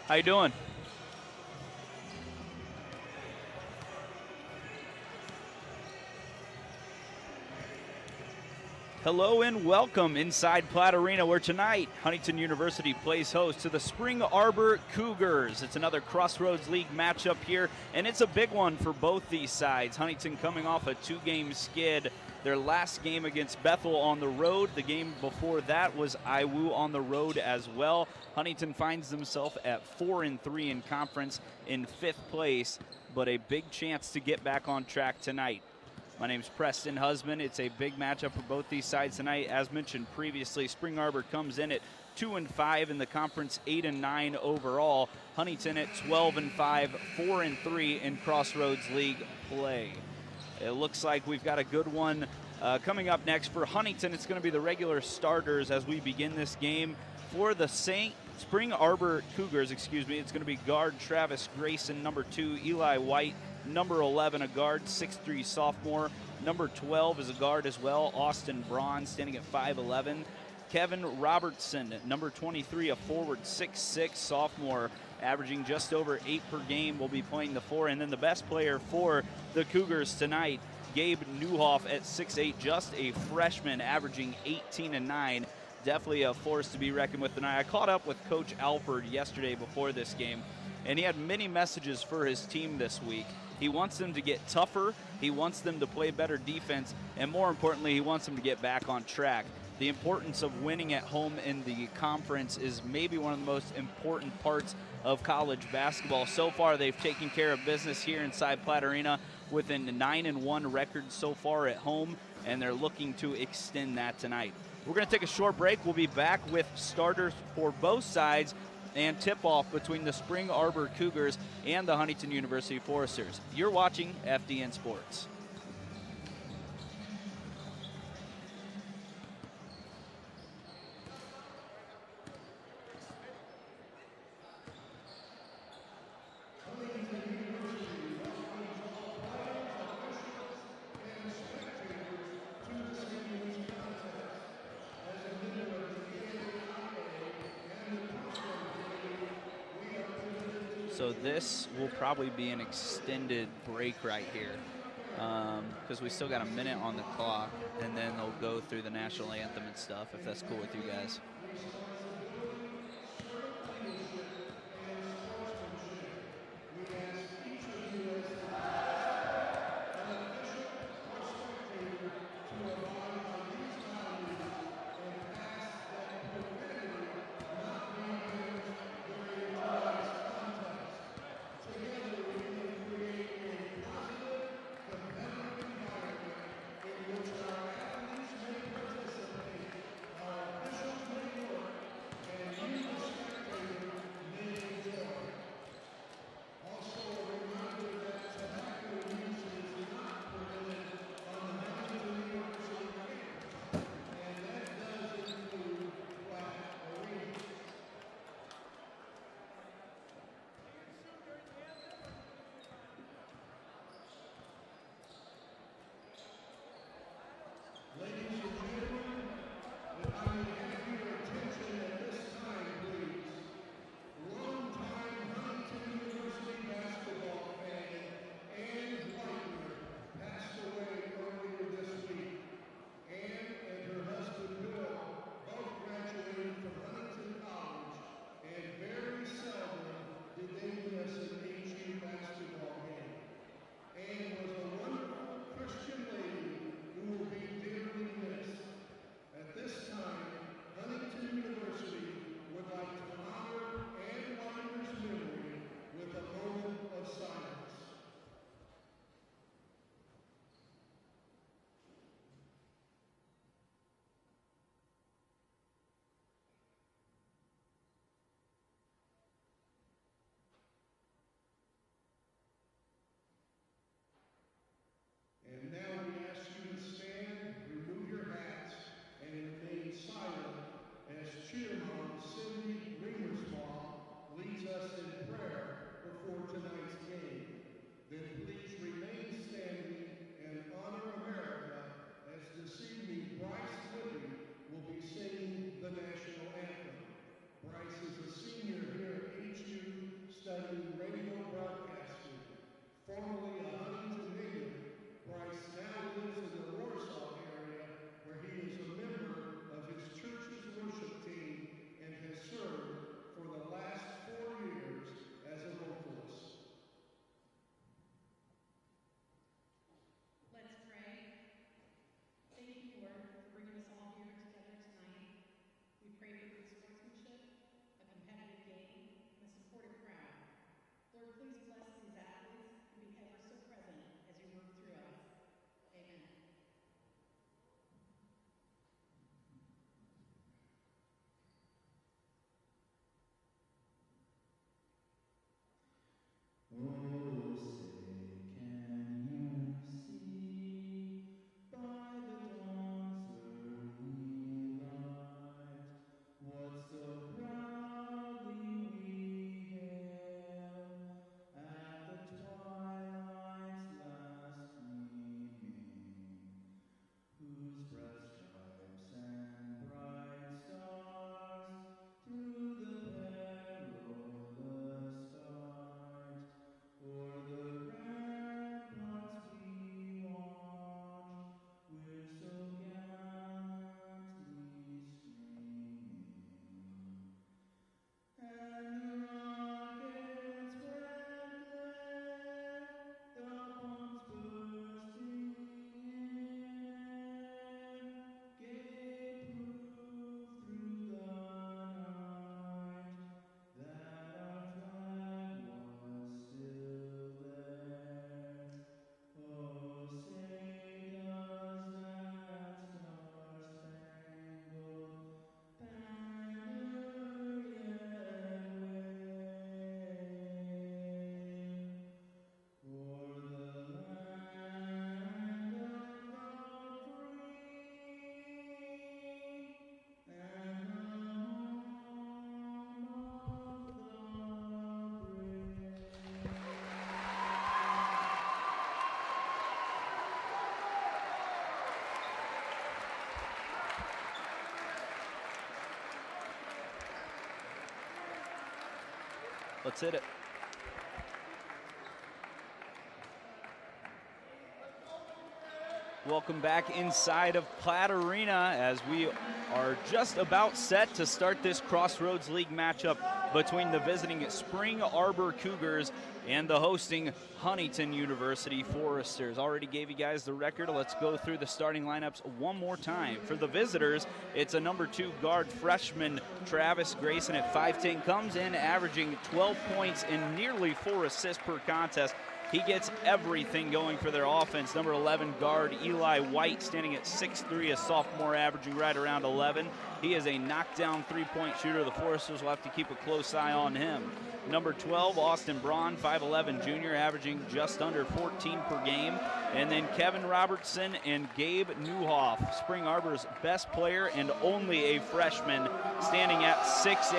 How you doing? Hello and welcome inside Platte Arena, where tonight Huntington University plays host to the Spring Arbor Cougars. It's another Crossroads League matchup here, and it's a big one for both these sides. Huntington coming off a two-game skid. Their last game against Bethel on the road. The game before that was IWU on the road as well. Huntington finds themselves at 4-3 in conference in 5th place, but a big chance to get back on track tonight. My name's Preston Husband. It's a big matchup for both these sides tonight. As mentioned previously, Spring Arbor comes in at 2-5 in the conference, 8-9 overall. Huntington at 12-5, 4-3 in Crossroads League play. It looks like we've got a good one coming up next. For Huntington, it's going to be the regular starters as we begin this game. For the Spring Arbor Cougars, it's going to be guard Travis Grayson, number 2, Eli White, number 11, a guard, 6'3", sophomore. Number 12 is a guard as well, Austin Braun, standing at 5'11". Kevin Robertson, number 23, a forward, 6'6", sophomore, averaging just over 8 per game, will be playing the 4. And then the best player for the Cougars tonight, Gabe Newhoff at 6'8", just a freshman, averaging 18 and 9. Definitely a force to be reckoned with tonight. I caught up with Coach Alford yesterday before this game, and he had many messages for his team this week. He wants them to get tougher, he wants them to play better defense, and more importantly, he wants them to get back on track. The importance of winning at home in the conference is maybe one of the most important parts of college basketball. So far, they've taken care of business here inside Platte Arena with a 9-1 record so far at home, and they're looking to extend that tonight. We're going to take a short break. We'll be back with starters for both sides and tip-off between the Spring Arbor Cougars and the Huntington University Foresters. You're watching FDN Sports. So this will probably be an extended break right here because we still got a minute on the clock, and then they'll go through the national anthem and stuff, if that's cool with you guys. Let's hit it. Welcome back inside of Platt Arena as we are just about set to start this Crossroads League matchup between the visiting Spring Arbor Cougars and the hosting Huntington University Foresters. Already gave you guys the record. Let's go through the starting lineups one more time. For the visitors, it's a number 2 guard freshman, Travis Grayson at 5'10", comes in averaging 12 points and nearly 4 assists per contest. He gets everything going for their offense. Number 11 guard Eli White, standing at 6'3", a sophomore, averaging right around 11. He is a knockdown three-point shooter. The Foresters will have to keep a close eye on him. Number 12, Austin Braun, 5'11", junior, averaging just under 14 per game. And then Kevin Robertson and Gabe Newhoff, Spring Arbor's best player and only a freshman, standing at 6'8",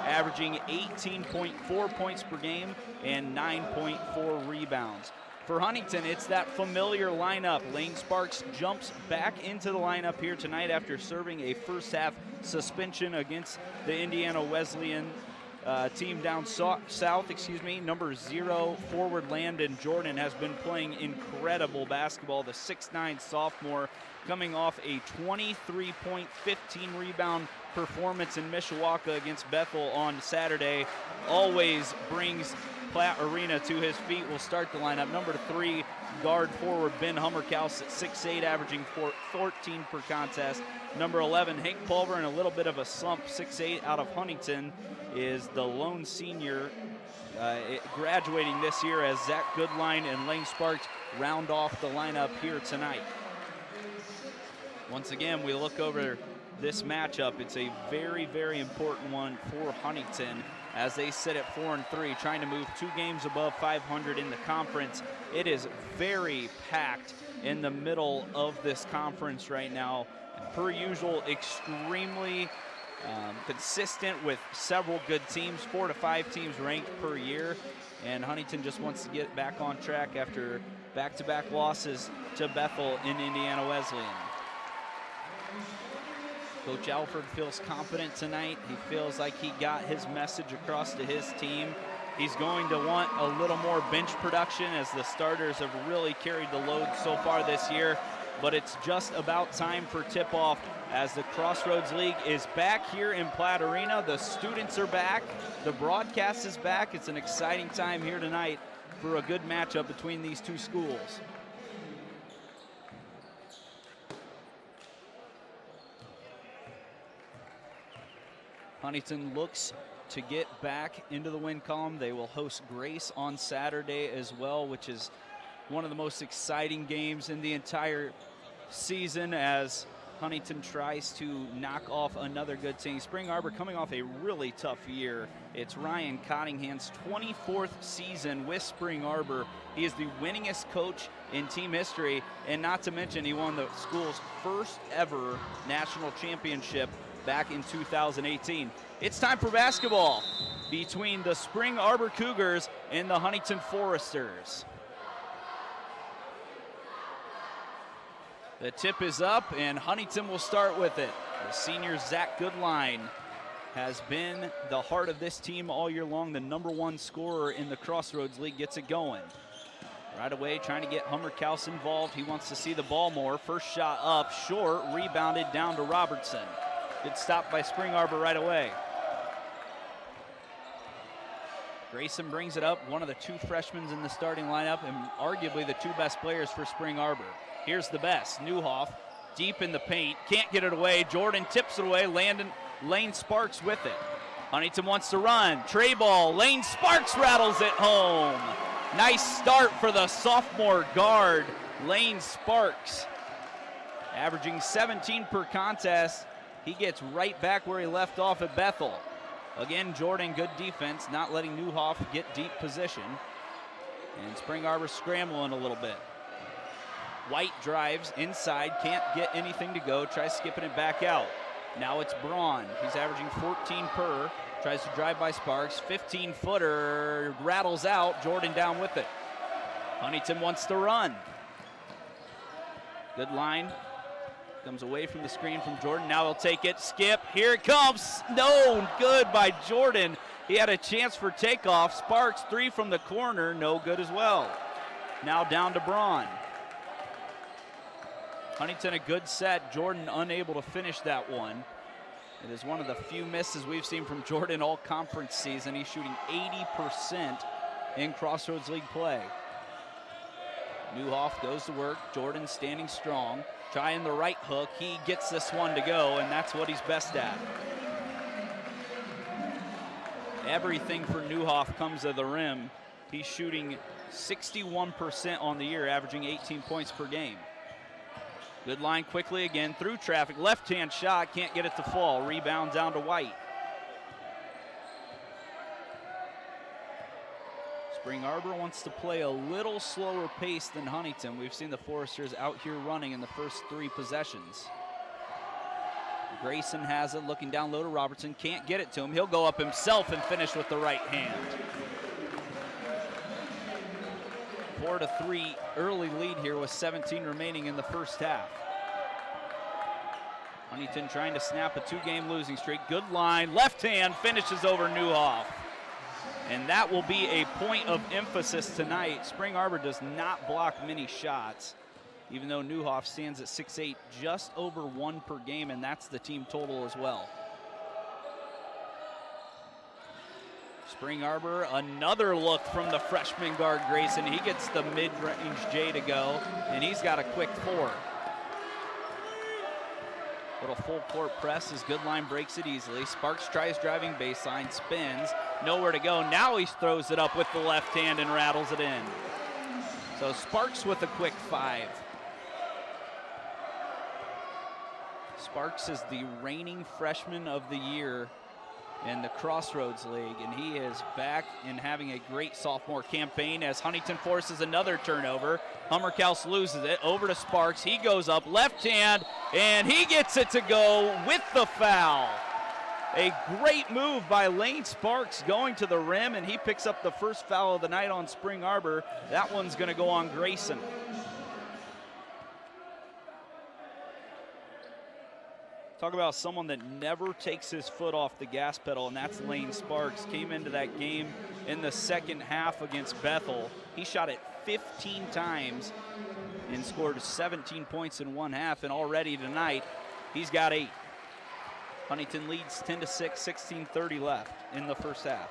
averaging 18.4 points per game and 9.4 rebounds. For Huntington, it's that familiar lineup. Lane Sparks jumps back into the lineup here tonight after serving a first-half suspension against the Indiana Wesleyan team down south. Number 0 forward Landon Jordan has been playing incredible basketball. The 6'9" sophomore, coming off a 23-point, 15-rebound performance in Mishawaka against Bethel on Saturday, always brings Platt Arena to his feet. Will start the lineup. Number 3 guard forward Ben Hummerkaus at 6'8", averaging 14 per contest. Number 11 Hank Pulver in a little bit of a slump, 6'8", out of Huntington, is the lone senior graduating this year, as Zach Goodline and Lane Sparks round off the lineup here tonight. Once again, we look over this matchup. It's a very, very important one for Huntington as they sit at 4-3, trying to move 2 games above 500 in the conference. It is very packed in the middle of this conference right now. Per usual, extremely consistent with several good teams, 4 to 5 teams ranked per year. And Huntington just wants to get back on track after back-to-back losses to Bethel in Indiana Wesleyan. Coach Alford feels confident tonight. He feels like he got his message across to his team. He's going to want a little more bench production, as the starters have really carried the load so far this year. But it's just about time for tip-off as the Crossroads League is back here in Platt Arena. The students are back. The broadcast is back. It's an exciting time here tonight for a good matchup between these two schools. Huntington looks to get back into the win column. They will host Grace on Saturday as well, which is one of the most exciting games in the entire season as Huntington tries to knock off another good team. Spring Arbor coming off a really tough year. It's Ryan Cottingham's 24th season with Spring Arbor. He is the winningest coach in team history, and not to mention he won the school's first ever national championship back in 2018. It's time for basketball between the Spring Arbor Cougars and the Huntington Foresters. The tip is up, and Huntington will start with it. The senior Zach Goodline has been the heart of this team all year long. The #1 scorer in the Crossroads League gets it going. Right away, trying to get Hummerkaus involved. He wants to see the ball more. First shot up, short, rebounded down to Robertson. Good stop by Spring Arbor right away. Grayson brings it up, one of the 2 freshmen in the starting lineup and arguably the 2 best players for Spring Arbor. Here's the best, Newhoff, deep in the paint, can't get it away. Jordan tips it away, Lane Sparks with it. Huntington wants to run, tray ball, Lane Sparks rattles it home. Nice start for the sophomore guard, Lane Sparks. Averaging 17 per contest. He gets right back where he left off at Bethel. Again, Jordan, good defense, not letting Newhoff get deep position. And Spring Arbor scrambling a little bit. White drives inside, can't get anything to go, tries skipping it back out. Now it's Braun. He's averaging 14 per, tries to drive by Sparks. 15-footer, rattles out, Jordan down with it. Huntington wants to run. Good line. Comes away from the screen from Jordan. Now he'll take it. Skip. Here it comes. No, good by Jordan. He had a chance for takeoff. Sparks, 3 from the corner, no good as well. Now down to Braun. Huntington a good set. Jordan unable to finish that one. It is one of the few misses we've seen from Jordan all conference season. He's shooting 80% in Crossroads League play. Newhoff goes to work. Jordan standing strong. Trying the right hook. He gets this one to go, and that's what he's best at. Everything for Newhoff comes to the rim. He's shooting 61% on the year, averaging 18 points per game. Good line quickly again, through traffic. Left-hand shot, can't get it to fall. Rebound down to White. Spring Arbor wants to play a little slower pace than Huntington. We've seen the Foresters out here running in the first 3 possessions. Grayson has it, looking down low to Robertson. Can't get it to him. He'll go up himself and finish with the right hand. 4-3 early lead here with 17 remaining in the first half. Huntington trying to snap a 2-game losing streak. Good line, left hand, finishes over Newhoff. And that will be a point of emphasis tonight. Spring Arbor does not block many shots, even though Newhoff stands at 6'8", just over 1 per game, and that's the team total as well. Spring Arbor, another look from the freshman guard Grayson. He gets the mid-range J to go, and he's got a quick 4. Little full court press as Goodline breaks it easily. Sparks tries driving baseline, spins, nowhere to go. Now he throws it up with the left hand and rattles it in. So Sparks with a quick 5. Sparks is the reigning freshman of the year in the Crossroads League, and he is back and having a great sophomore campaign as Huntington forces another turnover. Hummerkaus loses it, over to Sparks. He goes up, left hand, and he gets it to go with the foul. A great move by Lane Sparks going to the rim, and he picks up the first foul of the night on Spring Arbor. That one's going to go on Grayson. Talk about someone that never takes his foot off the gas pedal, and that's Lane Sparks. Came into that game in the second half against Bethel. He shot it 15 times and scored 17 points in 1 half, and already tonight he's got 8. Huntington leads 10-6, 16:30 left in the first half.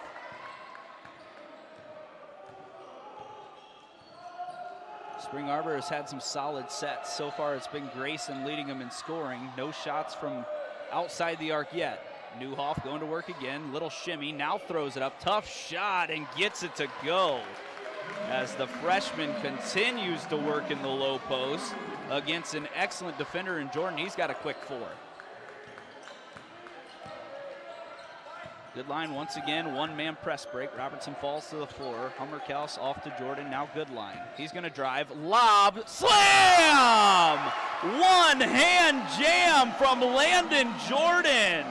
Spring Arbor has had some solid sets. So far it's been Grayson leading them in scoring. No shots from outside the arc yet. Newhoff going to work again. Little shimmy, now throws it up. Tough shot and gets it to go as the freshman continues to work in the low post against an excellent defender in Jordan. He's got a quick 4. Good line once again, 1-man press break. Robertson falls to the floor. Hummerkaus off to Jordan, now good line. He's gonna drive, lob, slam! 1-hand jam from Landon Jordan.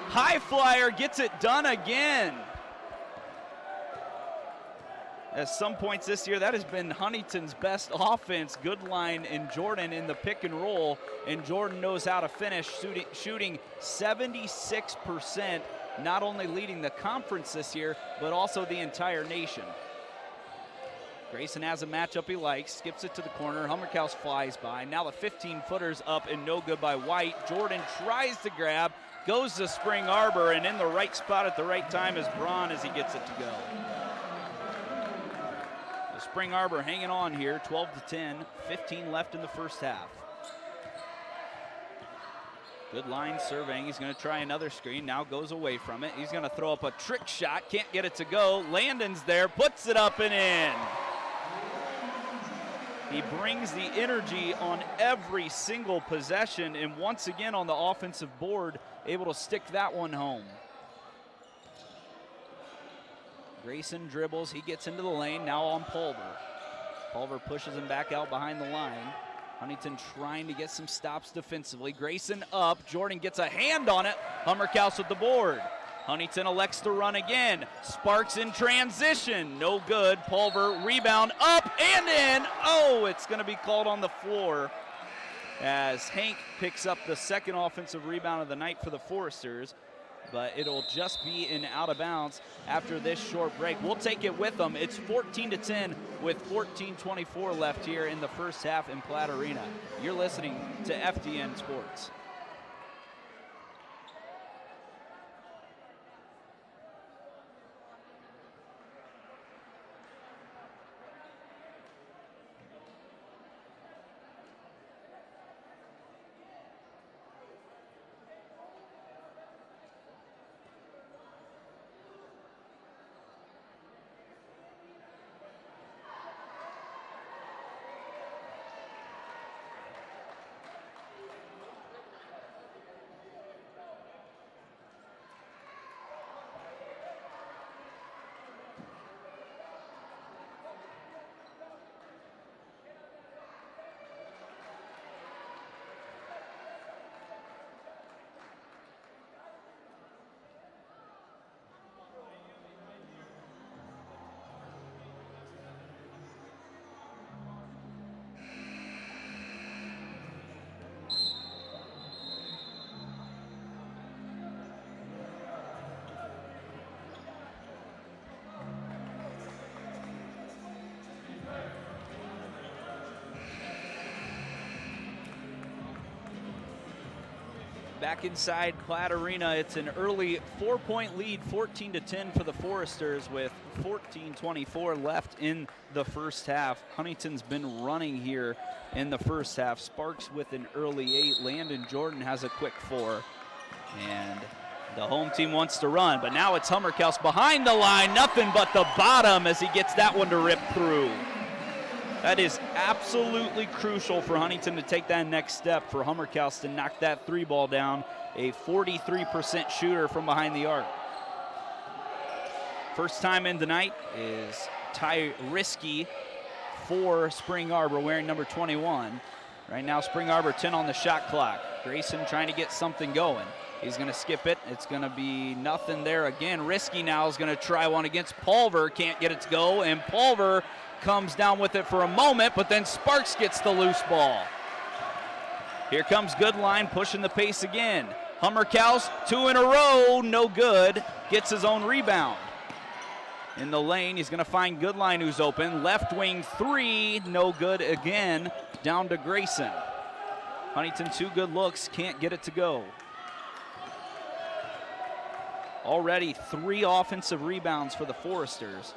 High flyer gets it done again. At some points this year, that has been Huntington's best offense. Good line in Jordan in the pick and roll, and Jordan knows how to finish, shooting 76%, not only leading the conference this year, but also the entire nation. Grayson has a matchup he likes, skips it to the corner. Hummerkaus flies by. Now the 15-footer's up and no good by White. Jordan tries to grab, goes to Spring Arbor, and in the right spot at the right time is Braun as he gets it to go. So Spring Arbor hanging on here, 12-10, 15 left in the first half. Good line surveying. He's going to try another screen. Now goes away from it. He's going to throw up a trick shot. Can't get it to go. Landon's there. Puts it up and in. He brings the energy on every single possession, and once again on the offensive board, able to stick that one home. Grayson dribbles. He gets into the lane. Now on Pulver. Pulver pushes him back out behind the line. Huntington trying to get some stops defensively. Grayson up. Jordan gets a hand on it. Hummerkaus with the board. Huntington elects to run again. Sparks in transition. No good. Pulver rebound up and in. Oh, it's going to be called on the floor as Hank picks up the second offensive rebound of the night for the Foresters. but it'll just be in out of bounds after this short break. We'll take it with them. It's 14-10 with 14:24 left here in the first half in Platte Arena. You're listening to FDN Sports. Back inside Platte Arena, it's an early 4-point lead, 14-10 for the Foresters with 14:24 left in the first half. Huntington's been running here in the first half. Sparks with an early 8. Landon Jordan has a quick 4. And the home team wants to run, but now it's Hummerkaus behind the line. Nothing but the bottom as he gets that one to rip through. That is absolutely crucial for Huntington to take that next step, for Hummerkaus to knock that 3 ball down, a 43% shooter from behind the arc. First time in tonight is Ty Risky for Spring Arbor, wearing number 21. Right now, Spring Arbor 10 on the shot clock. Grayson trying to get something going. He's going to skip it. It's going to be nothing there again. Risky now is going to try one against Pulver. Can't get it to go, and Pulver comes down with it for a moment, but then Sparks gets the loose ball. Here comes Goodline pushing the pace again. Hummerkaus, 2 in a row, no good. Gets his own rebound. In the lane, he's going to find Goodline, who's open. Left wing 3, no good again. Down to Grayson. Huntington, 2 good looks, can't get it to go. Already 3 offensive rebounds for the Foresters.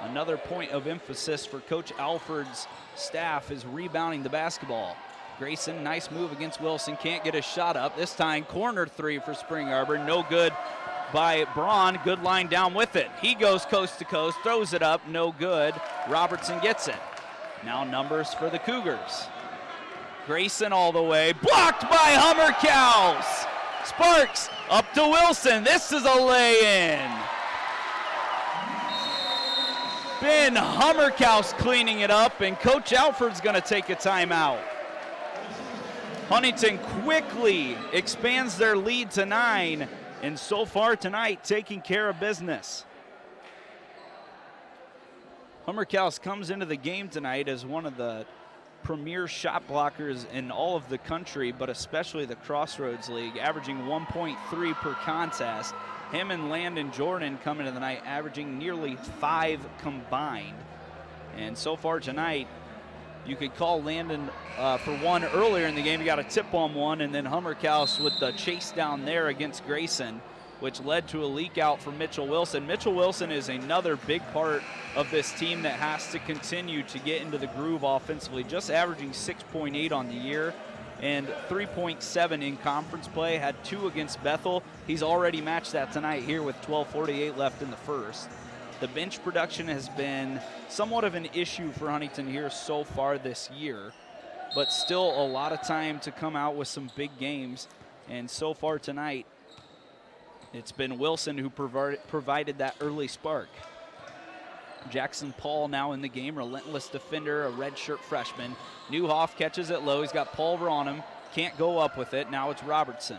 Another point of emphasis for Coach Alford's staff is rebounding the basketball. Grayson, nice move against Wilson, can't get a shot up. This time, corner 3 for Spring Arbor, no good by Braun. Good line down with it. He goes coast to coast, throws it up, no good. Robertson gets it. Now numbers for the Cougars. Grayson all the way, blocked by Hummerkaus. Sparks up to Wilson. This is a lay-in. Ben Hummerkaus cleaning it up, and Coach Alford's going to take a timeout. Huntington quickly expands their lead to 9, and so far tonight, taking care of business. Hummerkaus comes into the game tonight as one of the premier shot blockers in all of the country, but especially the Crossroads League, averaging 1.3 per contest. Him and Landon Jordan coming to the night, averaging nearly 5 combined. And so far tonight, you could call Landon for one earlier in the game. He got a tip on one, and then Hummerkaus with the chase down there against Grayson, which led to a leak out for Mitchell Wilson. Mitchell Wilson is another big part of this team that has to continue to get into the groove offensively, just averaging 6.8 on the year and 3.7 in conference play. Had 2 against Bethel. He's already matched that tonight here with 12:48 left in the first. The bench production has been somewhat of an issue for Huntington here so far this year, but still a lot of time to come out with some big games. And so far tonight, it's been Wilson who provided that early spark. Jackson Paul now in the game, relentless defender, a redshirt freshman. Newhoff catches it low. He's got Pulver on him. Can't go up with it. Now it's Robertson.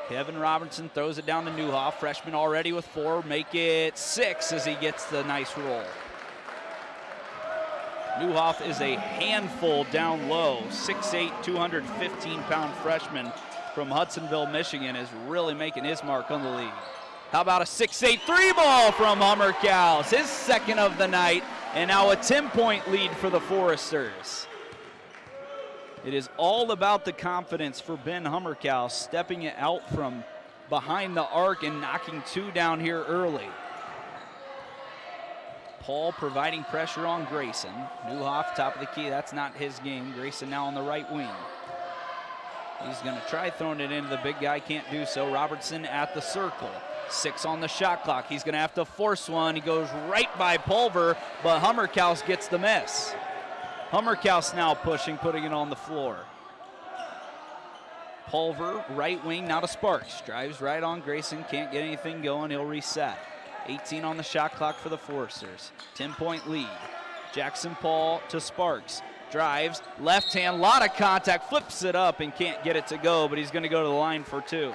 Kevin Robertson throws it down to Newhoff. Freshman already with 4. Make it 6 as he gets the nice roll. Newhoff is a handful down low. 6'8", 215-pound freshman from Hudsonville, Michigan, is really making his mark on the league. How about a 6'8" three ball from Hummerkaus, his second of the night, and now a 10-point lead for the Foresters. It is all about the confidence for Ben Hummerkaus, stepping it out from behind the arc and knocking two down here early. Paul providing pressure on Grayson. Newhoff, top of the key, that's not his game. Grayson now on the right wing. He's gonna try throwing it into the big guy, can't do so. Robertson at the circle. 6 on the shot clock. He's gonna have to force one. He goes right by Pulver, but Hummerkaus gets the miss. Hummerkaus now pushing, putting it on the floor. Pulver, right wing, now to Sparks. Drives right on Grayson, can't get anything going, he'll reset. 18 on the shot clock for the Foresters. 10-point lead. Jackson Paul to Sparks. Drives, left hand, lot of contact, flips it up and can't get it to go, but he's gonna go to the line for 2.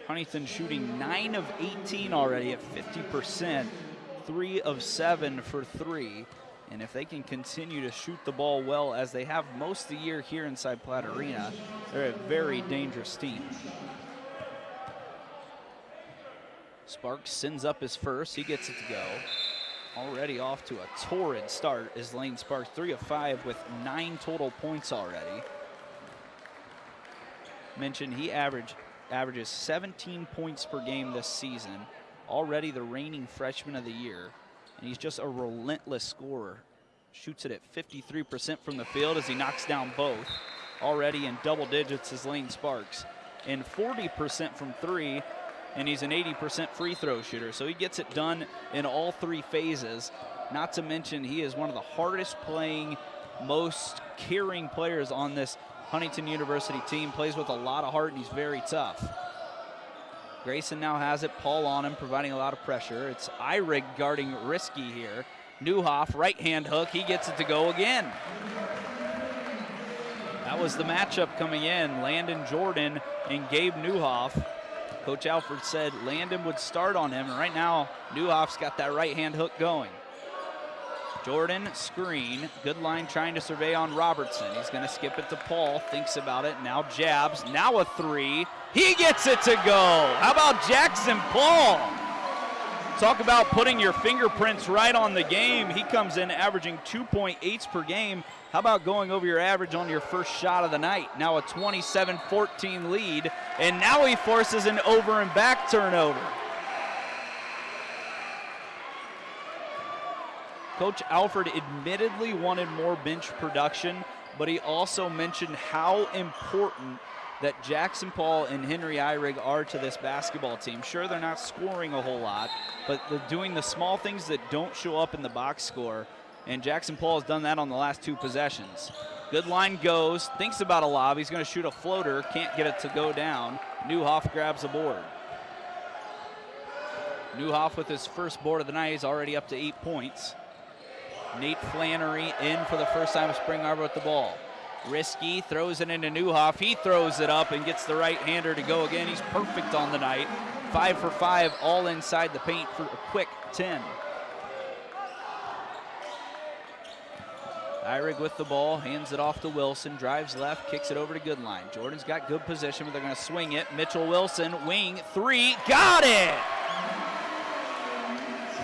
Huntington shooting 9 of 18 already at 50%, 3 of 7 for 3. And if they can continue to shoot the ball well as they have most of the year here inside Platt Arena, they're a very dangerous team. Sparks sends up his first, he gets it to go. Already off to a torrid start is Lane Sparks, 3 of 5 with 9 total points already. Mentioned he averages 17 points per game this season, already the reigning freshman of the year, and he's just a relentless scorer. Shoots it at 53% from the field as he knocks down both. Already in double digits is Lane Sparks, and 40% from 3, and he's an 80% free throw shooter, so he gets it done in all 3 phases. Not to mention he is one of the hardest playing, most caring players on this Huntington University team, plays with a lot of heart, and he's very tough. Grayson now has it, Paul on him, providing a lot of pressure. It's Eyrig guarding Risky here. Newhoff, right-hand hook, he gets it to go again. That was the matchup coming in, Landon Jordan and Gabe Newhoff. Coach Alford said Landon would start on him, and right now Newhoff's got that right-hand hook going. Jordan, screen, good line trying to survey on Robertson. He's gonna skip it to Paul, thinks about it, now jabs, now a 3. He gets it to go. How about Jackson Paul? Talk about putting your fingerprints right on the game. He comes in averaging 2.8s per game. How about going over your average on your first shot of the night? Now a 27-14 lead, and now he forces an over and back turnover. Coach Alford admittedly wanted more bench production, but he also mentioned how important that Jackson Paul and Henry Eyrig are to this basketball team. Sure, they're not scoring a whole lot, but they're doing the small things that don't show up in the box score, and Jackson Paul has done that on the last 2 possessions. Good line goes, thinks about a lob, he's gonna shoot a floater, can't get it to go down. Newhoff grabs a board. Newhoff with his first board of the night, he's already up to 8 points. Nate Flannery in for the first time of Spring Arbor with the ball. Risky throws it into Newhoff. He throws it up and gets the right-hander to go again. He's perfect on the night. 5 for 5, all inside the paint for a quick 10. Eyrig with the ball, hands it off to Wilson, drives left, kicks it over to Goodline. Jordan's got good position, but they're going to swing it. Mitchell Wilson, wing, 3, got it!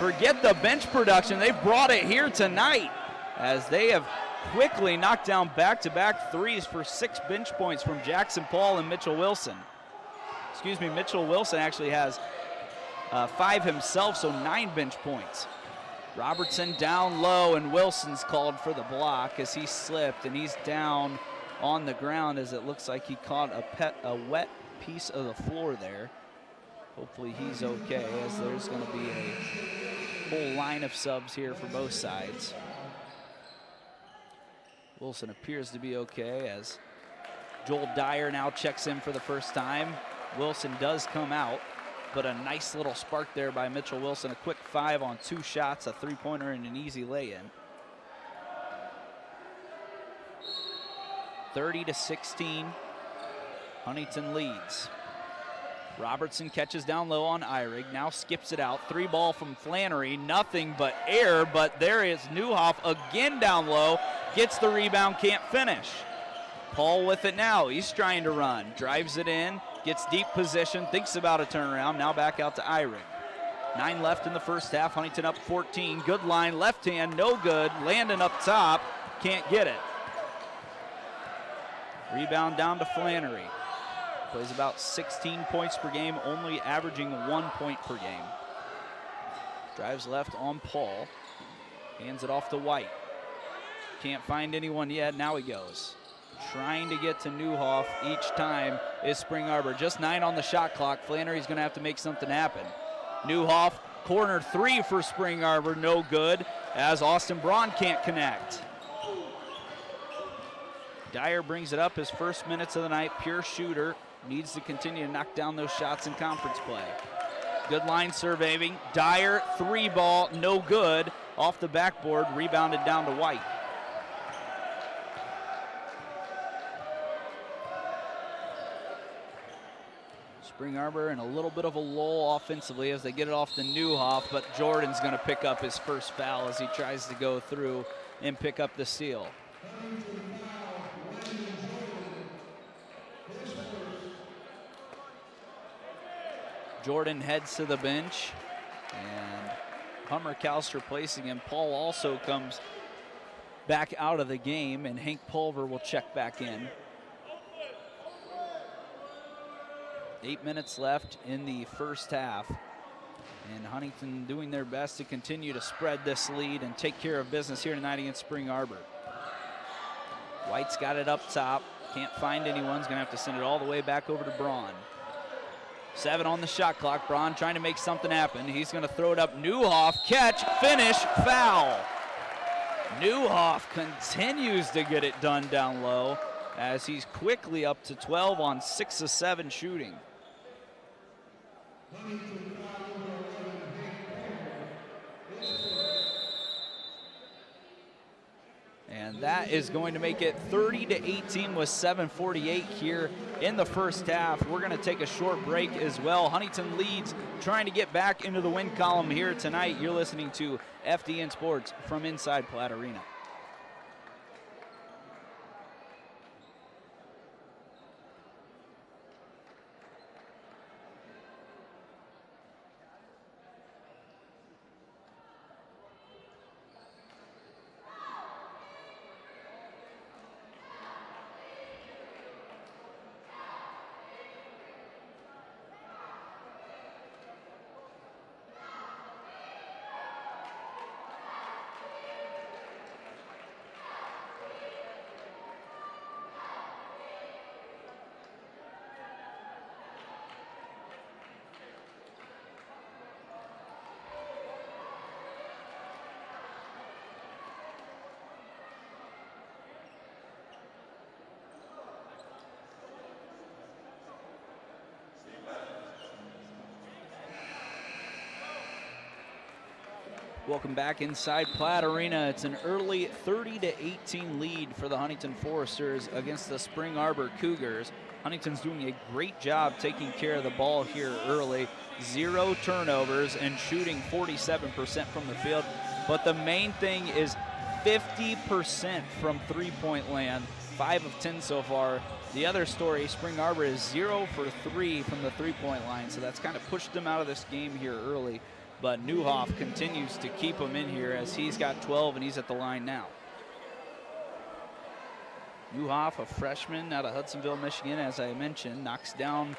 Forget the bench production, they brought it here tonight as they have quickly knocked down back-to-back 3s for 6 bench points from Jackson Paul and Mitchell Wilson. Excuse me, Mitchell Wilson actually has 5 himself, so 9 bench points. Robertson down low, and Wilson's called for the block as he slipped, and he's down on the ground as it looks like he caught a wet piece of the floor there. Hopefully he's okay, as there's going to be a whole line of subs here for both sides. Wilson appears to be okay as Joel Dyer now checks in for the first time. Wilson does come out, but a nice little spark there by Mitchell Wilson. A quick 5 on 2 shots, a 3-pointer and an easy lay-in. 30-16, Huntington leads. Robertson catches down low on Eyrig, now skips it out. 3 ball from Flannery, nothing but air, but there is Newhoff again down low. gets the rebound, can't finish. Paul with it now. He's trying to run. Drives it in, gets deep position, thinks about a turnaround. Now back out to Eyrick. 9 left in the first half. Huntington up 14. Good line, left hand, no good. Landon up top, can't get it. Rebound down to Flannery. Plays about 16 points per game, only averaging 1 point per game. Drives left on Paul. Hands it off to White. Can't find anyone yet. Now he goes. Trying to get to Newhoff each time is Spring Arbor. Just 9 on the shot clock. Flannery's going to have to make something happen. Newhoff, corner 3 for Spring Arbor, no good, as Austin Braun can't connect. Dyer brings it up, his first minutes of the night, pure shooter. Needs to continue to knock down those shots in conference play. Good line surveying. Dyer, 3-ball, no good. Off the backboard, rebounded down to White. Spring Arbor in a little bit of a lull offensively as they get it off to Newhoff, but Jordan's going to pick up his first foul as he tries to go through and pick up the steal. Jordan heads to the bench, and Hummer-Kaus replacing him. Paul also comes back out of the game, and Hank Pulver will check back in. 8 minutes left in the first half, and Huntington doing their best to continue to spread this lead and take care of business here tonight against Spring Arbor. White's got it up top, can't find anyone, he's gonna have to send it all the way back over to Braun. 7 on the shot clock. Braun trying to make something happen. He's going to throw it up. Newhoff, catch, finish, foul. Newhoff continues to get it done down low as he's quickly up to 12 on 6 of 7 shooting. And that is going to make it 30-18 with 7:48 here in the first half. We're going to take a short break as well. Huntington leads, trying to get back into the win column here tonight. You're listening to FDN Sports from inside Platte Arena. Welcome back inside Platte Arena. It's an early 30-18 lead for the Huntington Foresters against the Spring Arbor Cougars. Huntington's doing a great job taking care of the ball here early. 0 turnovers and shooting 47% from the field. But the main thing is 50% from three-point land, 5 of 10 so far. The other story, Spring Arbor is 0 for 3 from the three-point line, so that's kind of pushed them out of this game here early. But Newhoff continues to keep him in here as he's got 12 and he's at the line now. Newhoff, a freshman out of Hudsonville, Michigan, as I mentioned, knocks down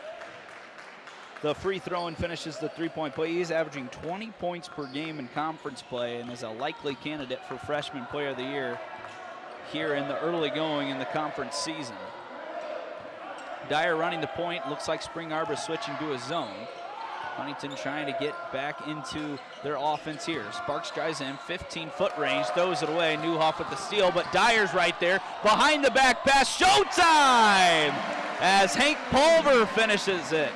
the free throw and finishes the three-point play. He's averaging 20 points per game in conference play and is a likely candidate for Freshman Player of the Year here in the early going in the conference season. Dyer running the point. Looks like Spring Arbor switching to a zone. Huntington trying to get back into their offense here. Sparks drives in, 15-foot range, throws it away. Newhoff with the steal, but Dyer's right there. Behind the back pass, showtime! As Hank Pulver finishes it.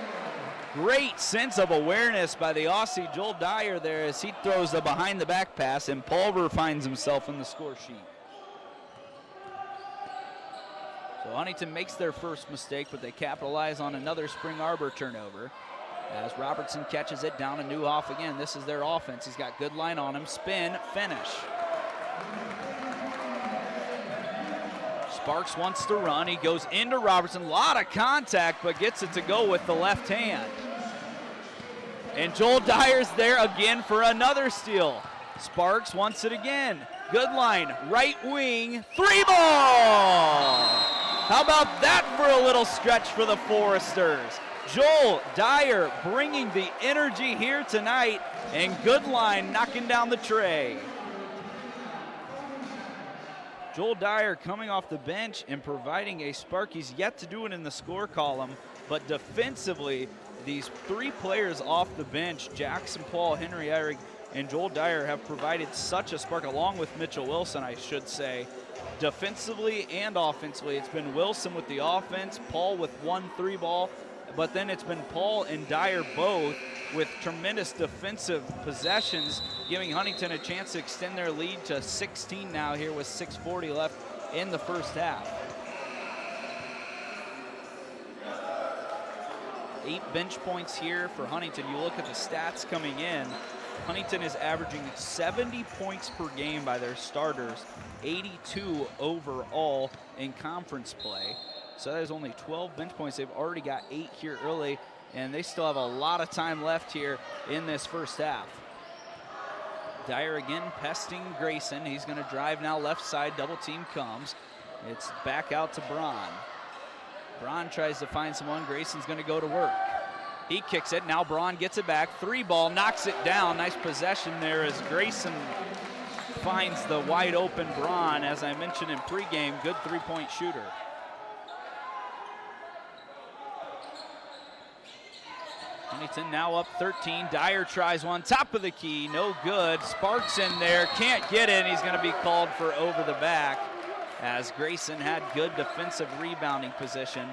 Great sense of awareness by the Aussie Joel Dyer there as he throws the behind the back pass, and Pulver finds himself in the score sheet. So Huntington makes their first mistake, but they capitalize on another Spring Arbor turnover. As Robertson catches it down to Newhoff again. This is their offense. He's got good line on him. Spin, finish. Sparks wants to run. He goes into Robertson. A lot of contact, but gets it to go with the left hand. And Joel Dyer's there again for another steal. Sparks wants it again. Goodline, right wing, 3-ball! How about that for a little stretch for the Foresters? Joel Dyer bringing the energy here tonight, and Goodline knocking down the tray. Joel Dyer coming off the bench and providing a spark. He's yet to do it in the score column, but defensively, these three players off the bench, Jackson Paul, Henry Eyrig, and Joel Dyer, have provided such a spark, along with Mitchell Wilson, I should say. Defensively and offensively, it's been Wilson with the offense, Paul with 1 3-ball, but then it's been Paul and Dyer both with tremendous defensive possessions, giving Huntington a chance to extend their lead to 16 now here with 6:40 left in the first half. 8 bench points here for Huntington. You look at the stats coming in, Huntington is averaging 70 points per game by their starters, 82 overall in conference play. So there's only 12 bench points. They've already got 8 here early, and they still have a lot of time left here in this first half. Dyer again pesting Grayson. He's going to drive now left side. Double team comes. It's back out to Braun. Braun tries to find someone. Grayson's going to go to work. He kicks it. Now Braun gets it back. 3-ball, knocks it down. Nice possession there as Grayson finds the wide open Braun. As I mentioned in pregame, good 3-point shooter. Huntington now up 13. Dyer tries one, top of the key, no good. Sparks in there, can't get it, and he's going to be called for over the back as Grayson had good defensive rebounding position.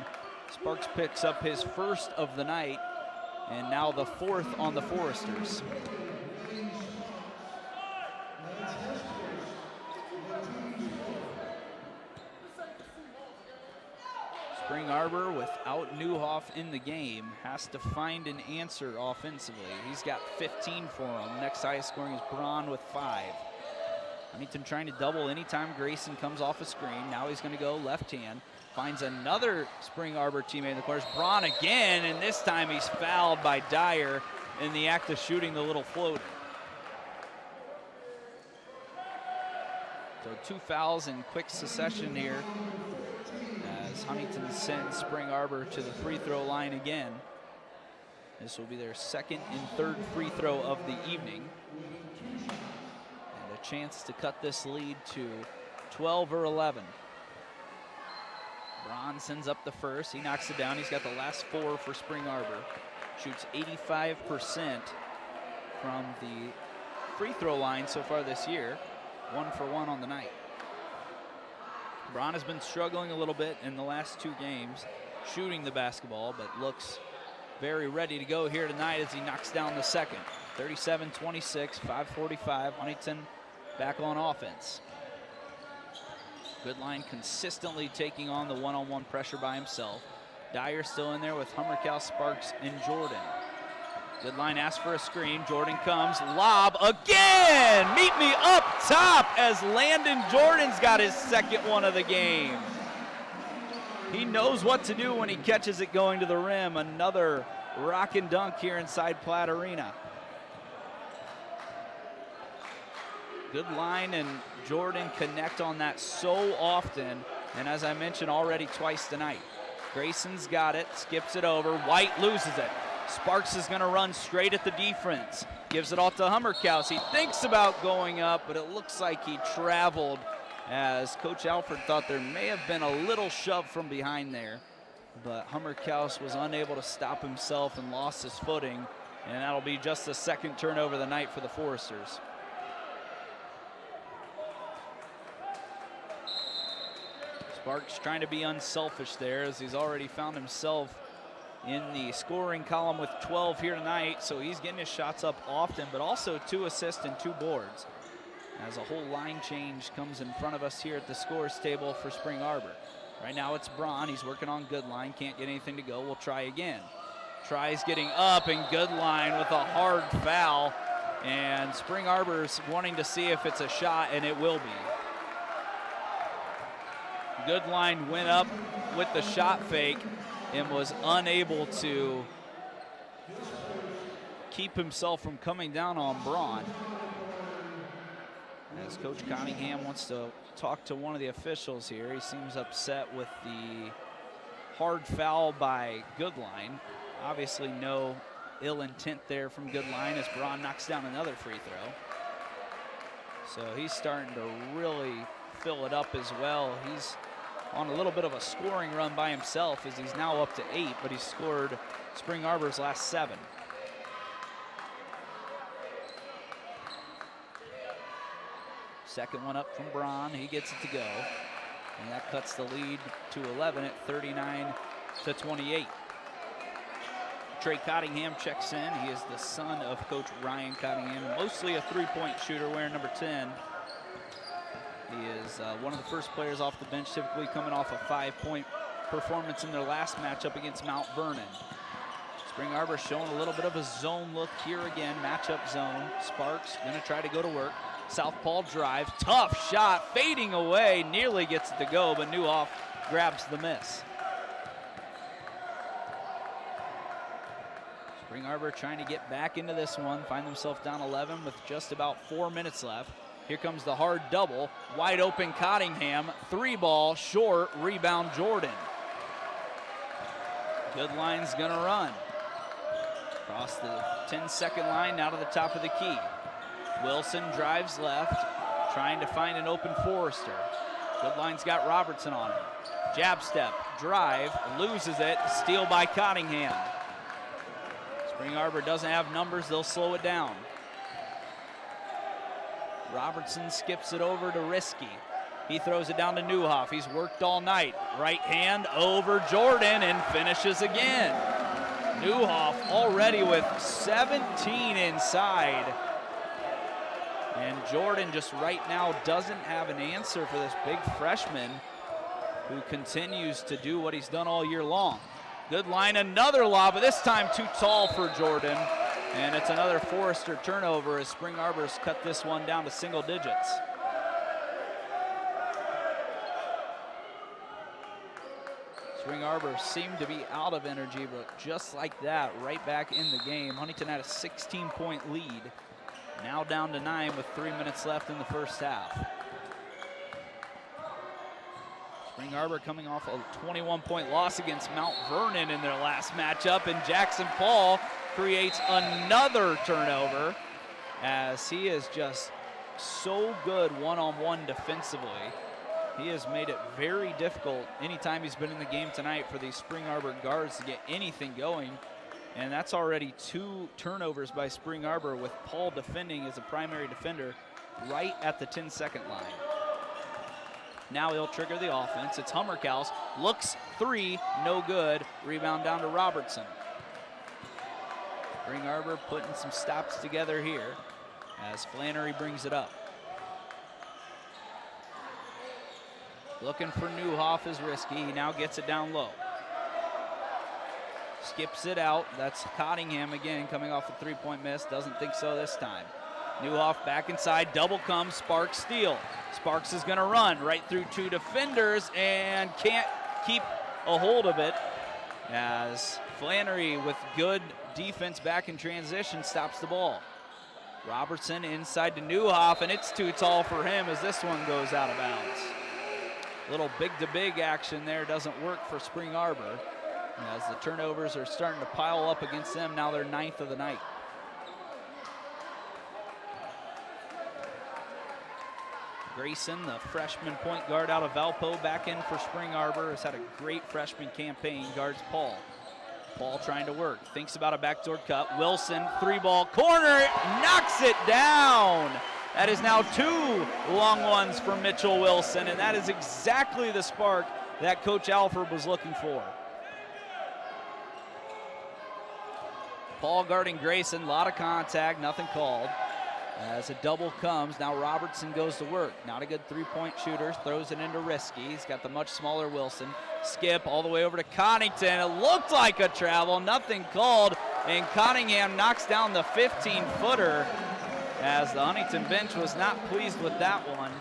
Sparks picks up his first of the night, and now the 4th on the Foresters. Spring Arbor, without Newhoff in the game, has to find an answer offensively. He's got 15 for him. Next highest scoring is Braun with 5. Huntington trying to double anytime Grayson comes off a screen. Now he's going to go left hand. Finds another Spring Arbor teammate in the corners. Braun again, and this time he's fouled by Dyer in the act of shooting the little floater. So 2 fouls in quick succession here, as Huntington sends Spring Arbor to the free throw line again. This will be their 2nd and 3rd free throw of the evening. And a chance to cut this lead to 12 or 11. Braun sends up the first. He knocks it down. He's got the last 4 for Spring Arbor. Shoots 85% from the free throw line so far this year. 1 for 1 on the night. Braun has been struggling a little bit in the last 2 games shooting the basketball, but looks very ready to go here tonight as he knocks down the second. 37-26, 5:45. Huntington back on offense. Goodline consistently taking on the one-on-one pressure by himself. Dyer still in there with Hummerkow, Sparks, and Jordan. Goodline asks for a screen. Jordan comes, lob again! Meet me up top as Landon Jordan's got his 2nd one of the game. He knows what to do when he catches it going to the rim. Another rock and dunk here inside Platt Arena. Goodline and Jordan connect on that so often, and as I mentioned already twice tonight. Grayson's got it, skips it over, White loses it. Sparks is going to run straight at the defense. Gives it off to Hummerkow. He thinks about going up, but it looks like he traveled, as Coach Alford thought there may have been a little shove from behind there. But Hummerkow was unable to stop himself and lost his footing, and that'll be just the 2nd turnover of the night for the Foresters. Sparks trying to be unselfish there, as he's already found himself in the scoring column with 12 here tonight, so he's getting his shots up often, but also 2 assists and 2 boards. As a whole line change comes in front of us here at the scores table for Spring Arbor. Right now it's Braun, he's working on Goodline, can't get anything to go, we'll try again. Tries getting up, and Goodline with a hard foul, and Spring Arbor's wanting to see if it's a shot, and it will be. Goodline went up with the shot fake and was unable to keep himself from coming down on Braun. As Coach Cottingham wants to talk to one of the officials here. He seems upset with the hard foul by Goodline. Obviously no ill intent there from Goodline as Braun knocks down another free throw. So he's starting to really fill it up as well. He's on a little bit of a scoring run by himself as he's now up to 8, but he's scored Spring Arbor's last 7. Second one up from Braun, he gets it to go. And that cuts the lead to 11 at 39-28. Trey Cottingham checks in. He is the son of Coach Ryan Cottingham, mostly a three-point shooter wearing number 10. He is one of the first players off the bench, typically coming off a 5-point performance in their last matchup against Mount Vernon. Spring Arbor showing a little bit of a zone look here again, matchup zone. Sparks gonna try to go to work. Southpaw drive, tough shot, fading away, nearly gets it to go, but Newhoff grabs the miss. Spring Arbor trying to get back into this one, find themselves down 11 with just about 4 minutes left. Here comes the hard double, wide open Cottingham, 3-ball, short, rebound Jordan. Goodline's gonna run. Across the 10-second line, now to the top of the key. Wilson drives left, trying to find an open Forrester. Goodline's got Robertson on him. Jab step, drive, loses it, steal by Cottingham. Spring Arbor doesn't have numbers, they'll slow it down. Robertson skips it over to Risky. He throws it down to Newhoff. He's worked all night. Right hand over Jordan and finishes again. Newhoff already with 17 inside. And Jordan just right now doesn't have an answer for this big freshman who continues to do what he's done all year long. Goodline, another lob, but this time too tall for Jordan. And it's another Forrester turnover as Spring Arbor's cut this one down to single digits. Spring Arbor seemed to be out of energy, but just like that, right back in the game. Huntington had a 16-point lead. Now down to 9 with 3 minutes left in the first half. Spring Arbor coming off a 21-point loss against Mount Vernon in their last matchup, and Jackson Paul creates another turnover as he is just so good one-on-one defensively. He has made it very difficult anytime he's been in the game tonight for these Spring Arbor guards to get anything going. And that's already 2 turnovers by Spring Arbor with Paul defending as a primary defender right at the 10-second line. Now he'll trigger the offense. It's Hummerkaus, looks 3, no good. Rebound down to Robertson. Spring Arbor putting some stops together here as Flannery brings it up. Looking for Newhoff is Risky. He now gets it down low. Skips it out. That's Cottingham again coming off a 3-point miss. Doesn't think so this time. Newhoff back inside, double comes, Sparks steal. Sparks is gonna run right through 2 defenders and can't keep a hold of it as Flannery with good defense back in transition stops the ball. Robertson inside to Newhoff, and it's too tall for him as this one goes out of bounds. Little big-to-big action there doesn't work for Spring Arbor as the turnovers are starting to pile up against them. Now they're 9th of the night. Grayson, the freshman point guard out of Valpo, back in for Spring Arbor, has had a great freshman campaign, guards Paul. Paul trying to work, thinks about a backdoor cut. Wilson, 3-ball corner, knocks it down. That is now 2 long ones for Mitchell Wilson, and that is exactly the spark that Coach Alford was looking for. Paul guarding Grayson, a lot of contact, nothing called. As a double comes, now Robertson goes to work. Not a good 3-point shooter, throws it into Risky. He's got the much smaller Wilson. Skip all the way over to Cottington. It looked like a travel, nothing called, and Cottingham knocks down the 15-footer as the Huntington bench was not pleased with that one.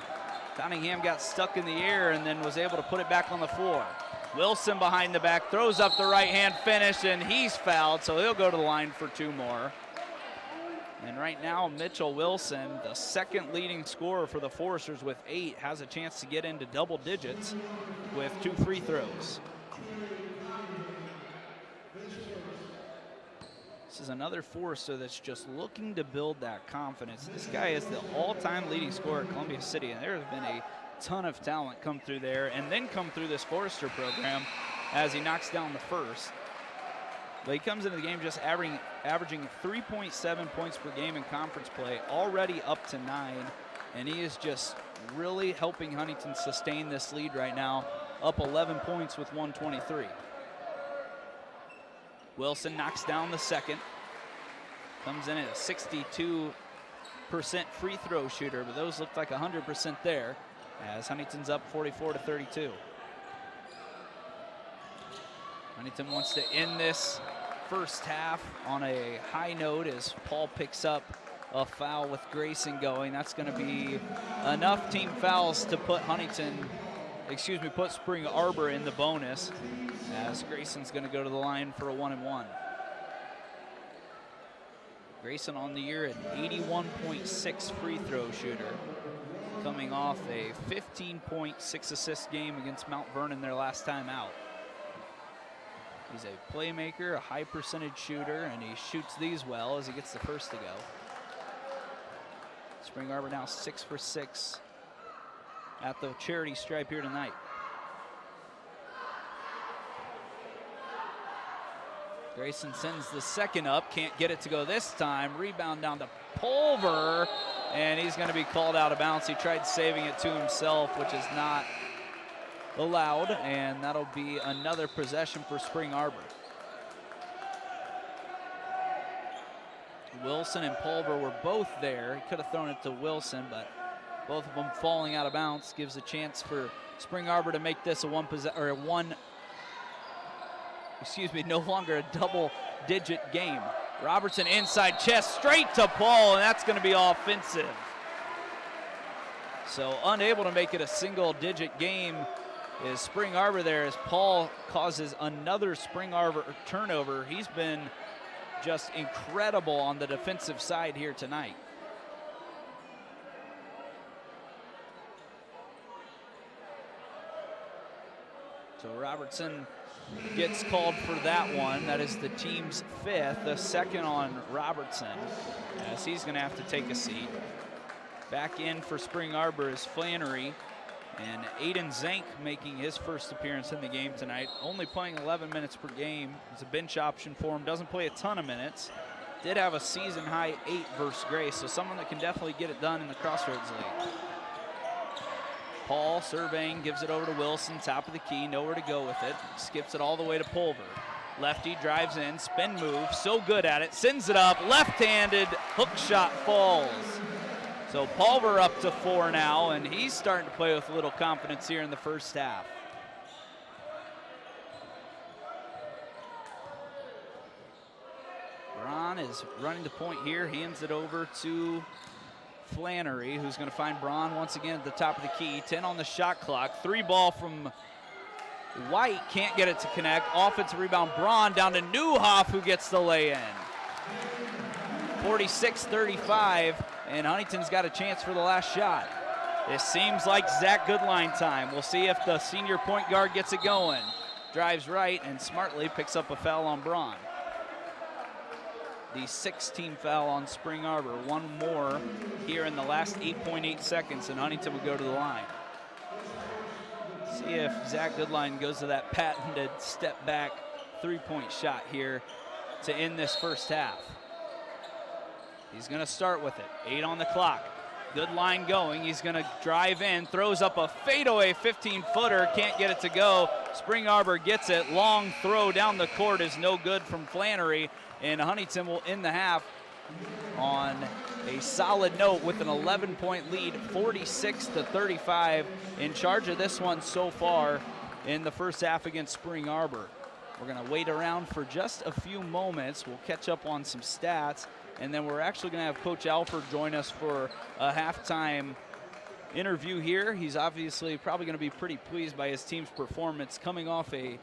Cunningham got stuck in the air and then was able to put it back on the floor. Wilson behind the back, throws up the right-hand finish, and he's fouled, so he'll go to the line for 2 more. And right now, Mitchell Wilson, the second leading scorer for the Foresters with 8, has a chance to get into double digits with 2 free throws. This is another Forester that's just looking to build that confidence. This guy is the all-time leading scorer at Columbia City, and there has been a ton of talent come through there and then come through this Forester program as he knocks down the first. But he comes into the game just averaging 3.7 points per game in conference play, already up to 9, and he is just really helping Huntington sustain this lead right now, up 11 points with 1:23. Wilson knocks down the second, comes in at a 62% free throw shooter, but those looked like 100% there, as Huntington's up 44-32. Huntington wants to end this first half on a high note as Paul picks up a foul with Grayson going. That's going to be enough team fouls to put put Spring Arbor in the bonus, as Grayson's going to go to the line for a 1-and-1. Grayson on the year at 81.6 free throw shooter, coming off a 15.6 assist game against Mount Vernon their last time out. He's a playmaker, a high percentage shooter, and he shoots these well as he gets the first to go. Spring Arbor now 6 for 6 at the charity stripe here tonight. Grayson sends the second up, can't get it to go this time. Rebound down to Pulver, and he's going to be called out of bounds. He tried saving it to himself, which is not allowed, and that'll be another possession for Spring Arbor. Wilson and Pulver were both there. He could have thrown it to Wilson, but both of them falling out of bounds gives a chance for Spring Arbor to make this no longer a double-digit game. Robertson inside chest, straight to Paul, and that's going to be offensive. So unable to make it a single-digit game is Spring Arbor there as Paul causes another Spring Arbor turnover. He's been just incredible on the defensive side here tonight. So Robertson gets called for that one. That is the team's 5th, the second on Robertson, as he's going to have to take a seat. Back in for Spring Arbor is Flannery, and Aiden Zank making his first appearance in the game tonight. Only playing 11 minutes per game. It's a bench option for him. Doesn't play a ton of minutes. Did have a season high 8 versus Grace, so someone that can definitely get it done in the Crossroads League. Paul surveying, gives it over to Wilson, top of the key, nowhere to go with it. Skips it all the way to Pulver. Lefty drives in, spin move, so good at it, sends it up, left-handed, hook shot falls. So Pulver up to 4 now, and he's starting to play with a little confidence here in the first half. Braun is running the point here, hands it over to Flannery, who's going to find Braun once again at the top of the key. 10 on the shot clock. 3 ball from White, can't get it to connect. Offensive rebound, Braun down to Newhoff, who gets the lay-in. 46-35, and Huntington's got a chance for the last shot. This seems like Zach Goodline time. We'll see if the senior point guard gets it going. Drives right and smartly picks up a foul on Braun. The 6th-team foul on Spring Arbor. One more here in the last 8.8 seconds, and Huntington will go to the line. See if Zach Goodline goes to that patented step-back three-point shot here to end this first half. He's going to start with it. 8 on the clock. Goodline going. He's going to drive in, throws up a fadeaway 15-footer, can't get it to go. Spring Arbor gets it. Long throw down the court is no good from Flannery, and Huntington will end the half on a solid note with an 11-point lead, 46-35, in charge of this one so far in the first half against Spring Arbor. We're going to wait around for just a few moments. We'll catch up on some stats, and then we're actually going to have Coach Alford join us for a halftime interview here. He's obviously probably going to be pretty pleased by his team's performance, coming off a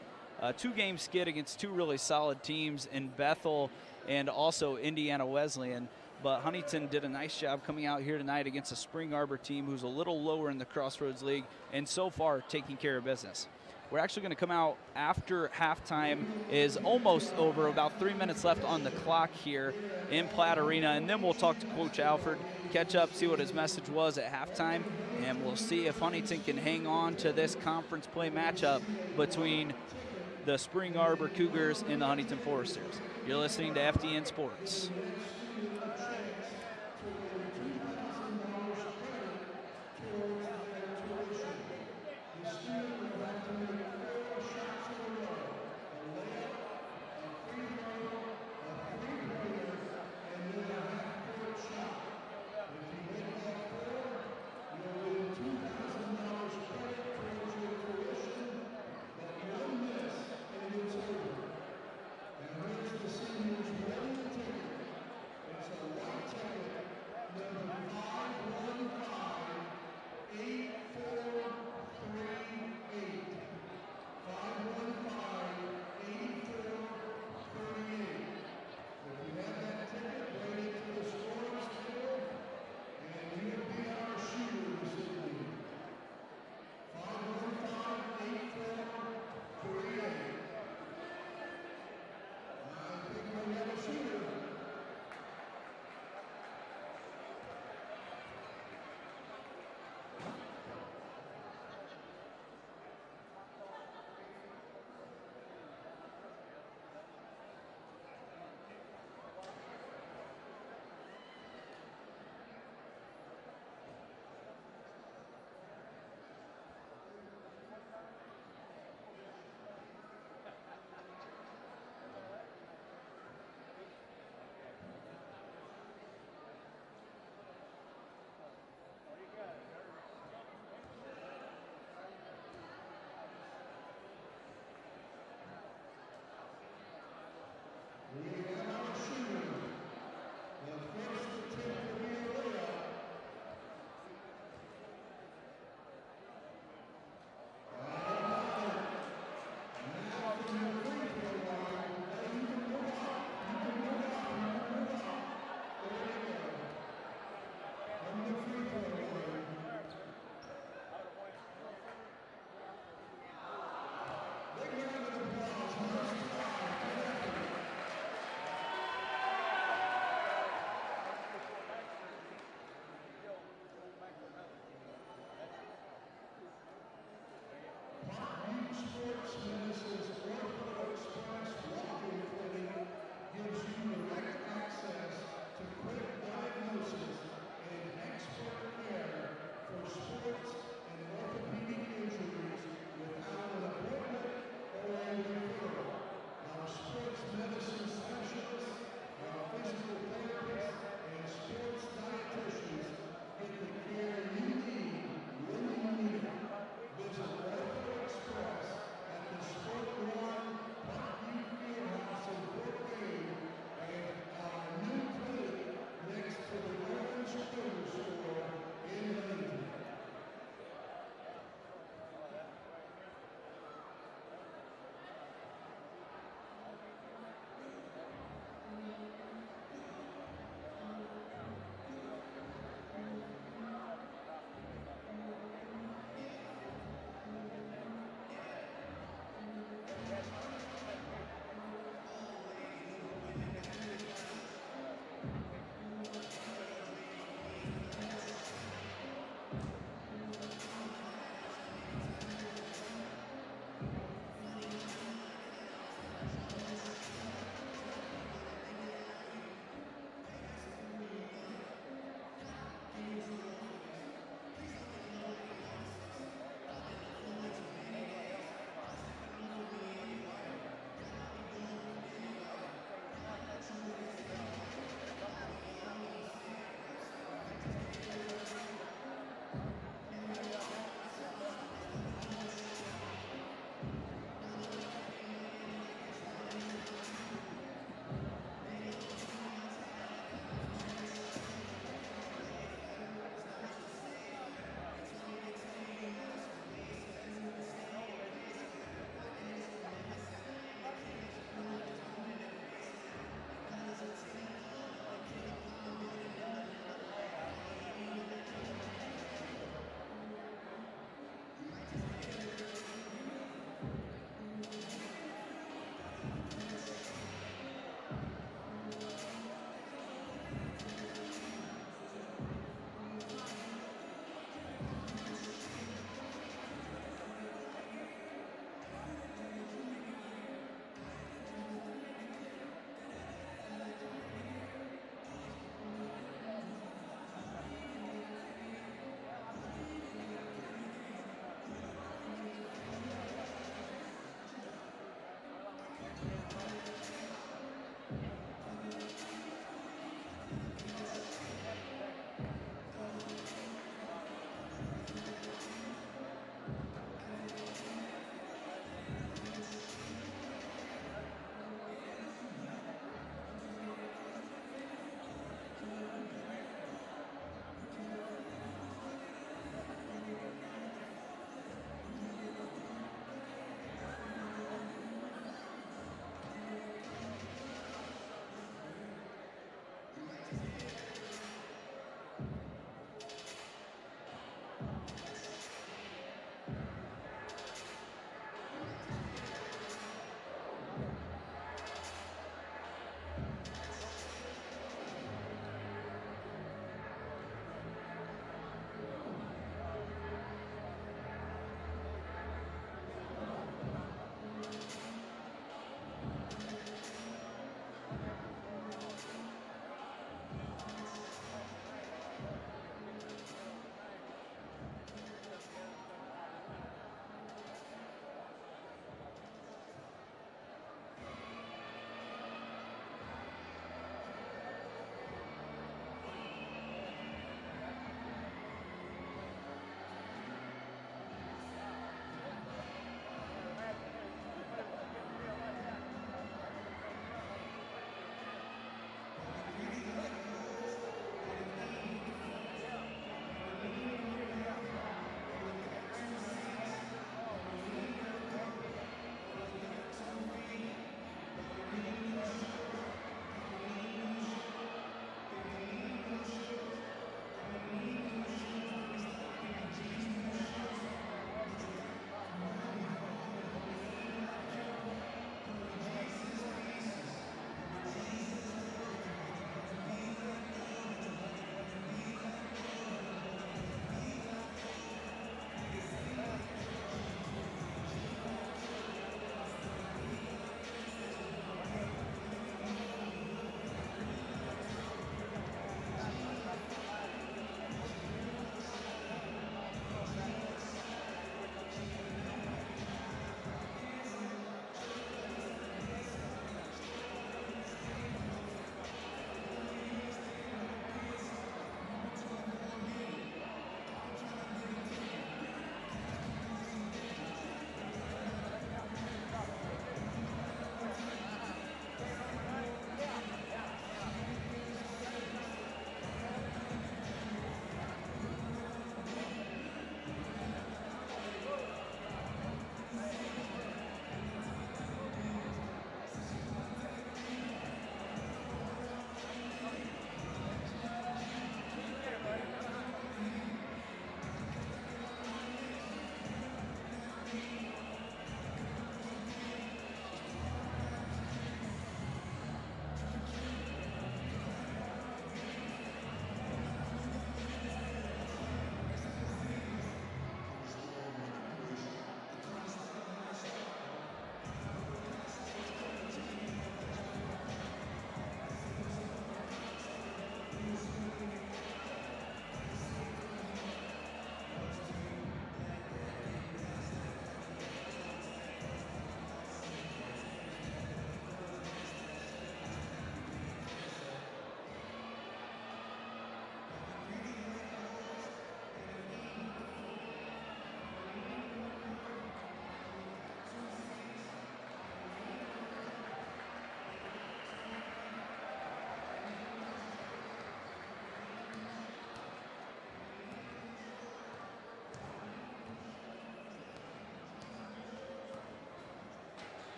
two-game skid against two really solid teams in Bethel and also Indiana Wesleyan. But Huntington did a nice job coming out here tonight against a Spring Arbor team who's a little lower in the Crossroads League, and so far taking care of business. We're actually going to come out after halftime is almost over, about 3 minutes left on the clock here in Platt Arena, and then we'll talk to Coach Alford, catch up, see what his message was at halftime, and we'll see if Huntington can hang on to this conference play matchup between the Spring Arbor Cougars and the Huntington Foresters. You're listening to FDN Sports.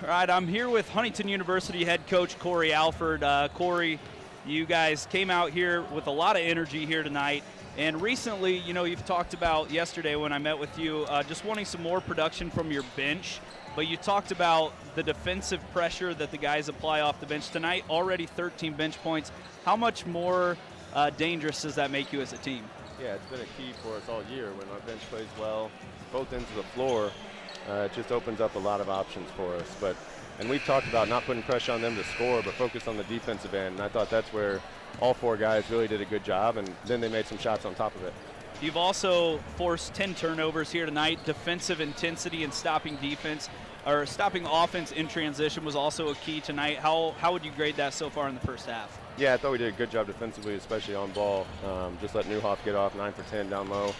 All right, I'm here with Huntington University head coach Corey Alford. Corey, you guys came out here with a lot of energy here tonight. And recently, you know, you've talked about yesterday when I met with you, just wanting some more production from your bench. But you talked about the defensive pressure that the guys apply off the bench tonight. Already 13 bench points. How much more dangerous does that make you as a team? Yeah, it's been a key for us all year. When our bench plays well, both ends of the floor, it just opens up a lot of options for us. And we've talked about not putting pressure on them to score, but focus on the defensive end. And I thought that's where all four guys really did a good job, and then they made some shots on top of it. You've also forced 10 turnovers here tonight. Defensive intensity and stopping defense, or stopping offense in transition was also a key tonight. How would you grade that so far in the first half? Yeah, I thought we did a good job defensively, especially on ball. Just let Newhoff get off 9 for 10 down low.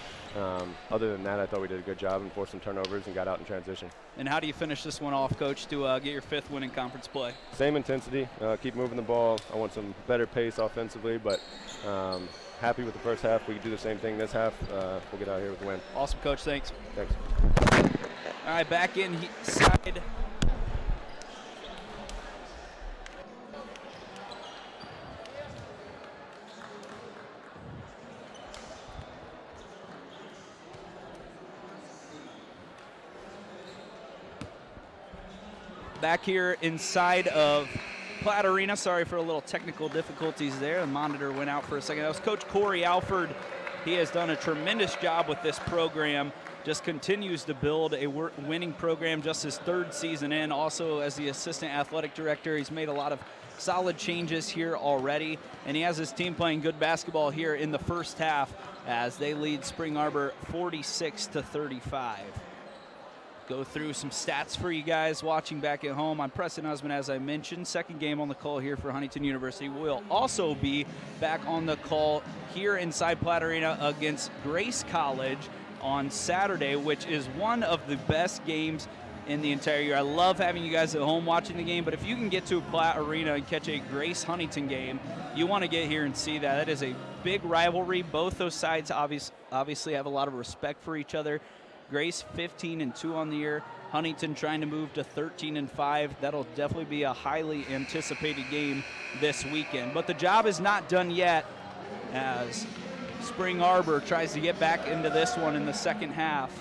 Other than that, I thought we did a good job and forced some turnovers and got out in transition. And how do you finish this one off, Coach, to get your 5th win in conference play? Same intensity, keep moving the ball. I want some better pace offensively, but happy with the first half. We can do the same thing this half. We'll get out here with the win. Awesome, Coach. Thanks. Thanks. All right, back inside. Back here inside of Platt Arena. Sorry for a little technical difficulties there. The monitor went out for a second. That was Coach Corey Alford. He has done a tremendous job with this program. Just continues to build a winning program, just his 3rd season in. Also, as the assistant athletic director, he's made a lot of solid changes here already. And he has his team playing good basketball here in the first half as they lead Spring Arbor 46-35. Go through some stats for you guys watching back at home. I'm Preston Husband, as I mentioned. 2nd game on the call here for Huntington University. We'll also be back on the call here inside Platt Arena against Grace College on Saturday, which is one of the best games in the entire year. I love having you guys at home watching the game, but if you can get to Platt Arena and catch a Grace Huntington game, you want to get here and see that. That is a big rivalry. Both those sides obviously have a lot of respect for each other. Grace 15-2 on the year. Huntington trying to move to 13-5. That'll definitely be a highly anticipated game this weekend. But the job is not done yet as Spring Arbor tries to get back into this one in the second half.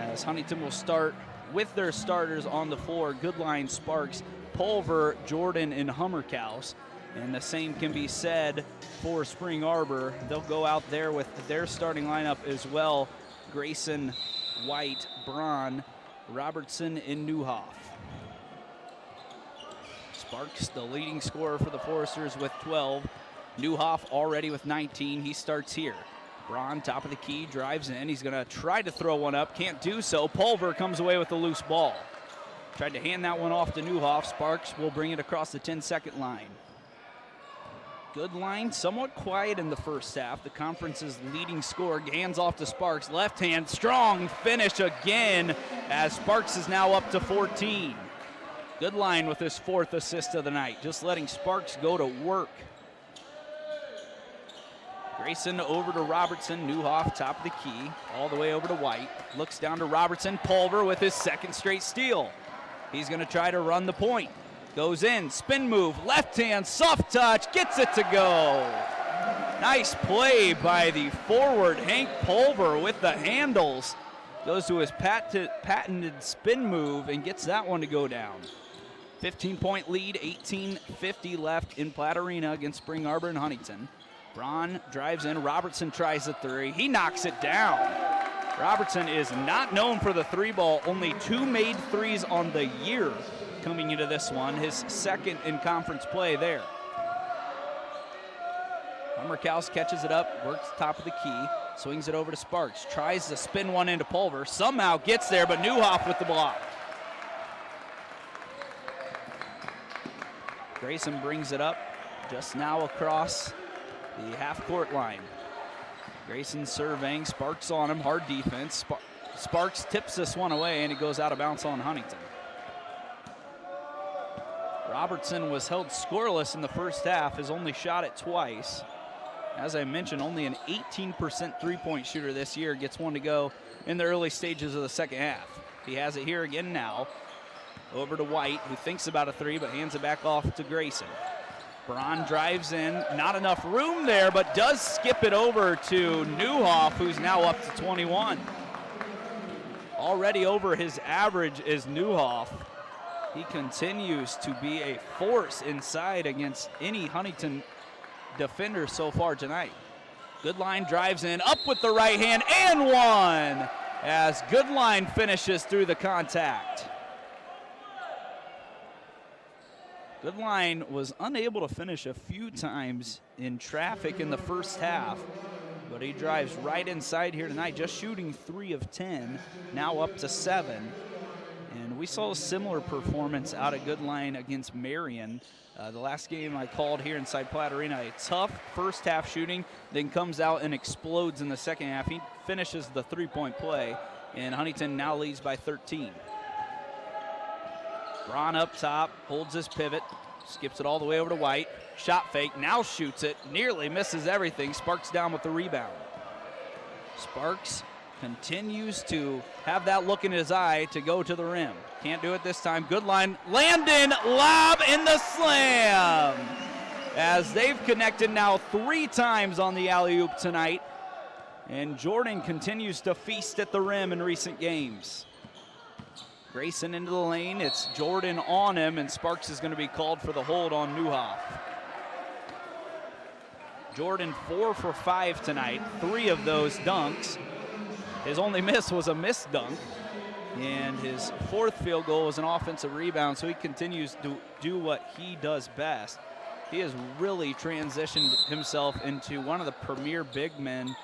As Huntington will start with their starters on the floor: Goodline, Sparks, Pulver, Jordan, and Hummerkaus. And the same can be said for Spring Arbor. They'll go out there with their starting lineup as well: Grayson, White, Braun, Robertson, and Newhoff. Sparks, the leading scorer for the Foresters, with 12. Newhoff already with 19. He starts here. Braun, top of the key, drives in. He's going to try to throw one up. Can't do so. Pulver comes away with the loose ball. Tried to hand that one off to Newhoff. Sparks will bring it across the 10-second line. Goodline, somewhat quiet in the first half. The conference's leading scorer, hands off to Sparks. Left hand, strong finish again as Sparks is now up to 14. Goodline with his 4th assist of the night, just letting Sparks go to work. Grayson over to Robertson. Newhoff, top of the key, all the way over to White. Looks down to Robertson. Pulver with his 2nd straight steal. He's going to try to run the point. Goes in, spin move, left hand, soft touch, gets it to go. Nice play by the forward, Hank Pulver, with the handles. Goes to his patented spin move and gets that one to go down. 15-point lead, 18:50 left in Platt Arena against Spring Arbor and Huntington. Braun drives in, Robertson tries the 3. He knocks it down. Robertson is not known for the 3-ball, only 2 made 3s on the year coming into this one, his 2nd in conference play there. Hummerkaus catches it up, works top of the key, swings it over to Sparks, tries to spin one into Pulver, somehow gets there, but Newhoff with the block. Grayson brings it up just now across the half-court line. Grayson surveying, Sparks on him, hard defense. Sparks tips this one away, and it goes out of bounds on Huntington. Robertson was held scoreless in the first half, has only shot it twice. As I mentioned, only an 18% three-point shooter this year, gets one to go in the early stages of the second half. He has it here again now. Over to White, who thinks about a three, but hands it back off to Grayson. Braun drives in, not enough room there, but does skip it over to Newhoff, who's now up to 21. Already over his average is Newhoff. He continues to be a force inside against any Huntington defender so far tonight. Goodline drives in, up with the right hand, and one, as Goodline finishes through the contact. Goodline was unable to finish a few times in traffic in the first half, but he drives right inside here tonight, just shooting 3 of 10, now up to 7. And we saw a similar performance out of Goodline against Marion. The last game I called here inside Platte Arena, a tough first half shooting, then comes out and explodes in the second half. He finishes the three-point play, and Huntington now leads by 13. Braun up top, holds his pivot, skips it all the way over to White. Shot fake, now shoots it, nearly misses everything. Sparks down with the rebound. Sparks continues to have that look in his eye to go to the rim. Can't do it this time. Goodline, Landon, lob in the slam. As they've connected now 3 times on the alley-oop tonight. And Jordan continues to feast at the rim in recent games. Grayson into the lane, it's Jordan on him, and Sparks is going to be called for the hold on Newhoff. Jordan 4 for 5 tonight, 3 of those dunks. His only miss was a missed dunk, and his 4th field goal was an offensive rebound, so he continues to do what he does best. He has really transitioned himself into one of the premier big men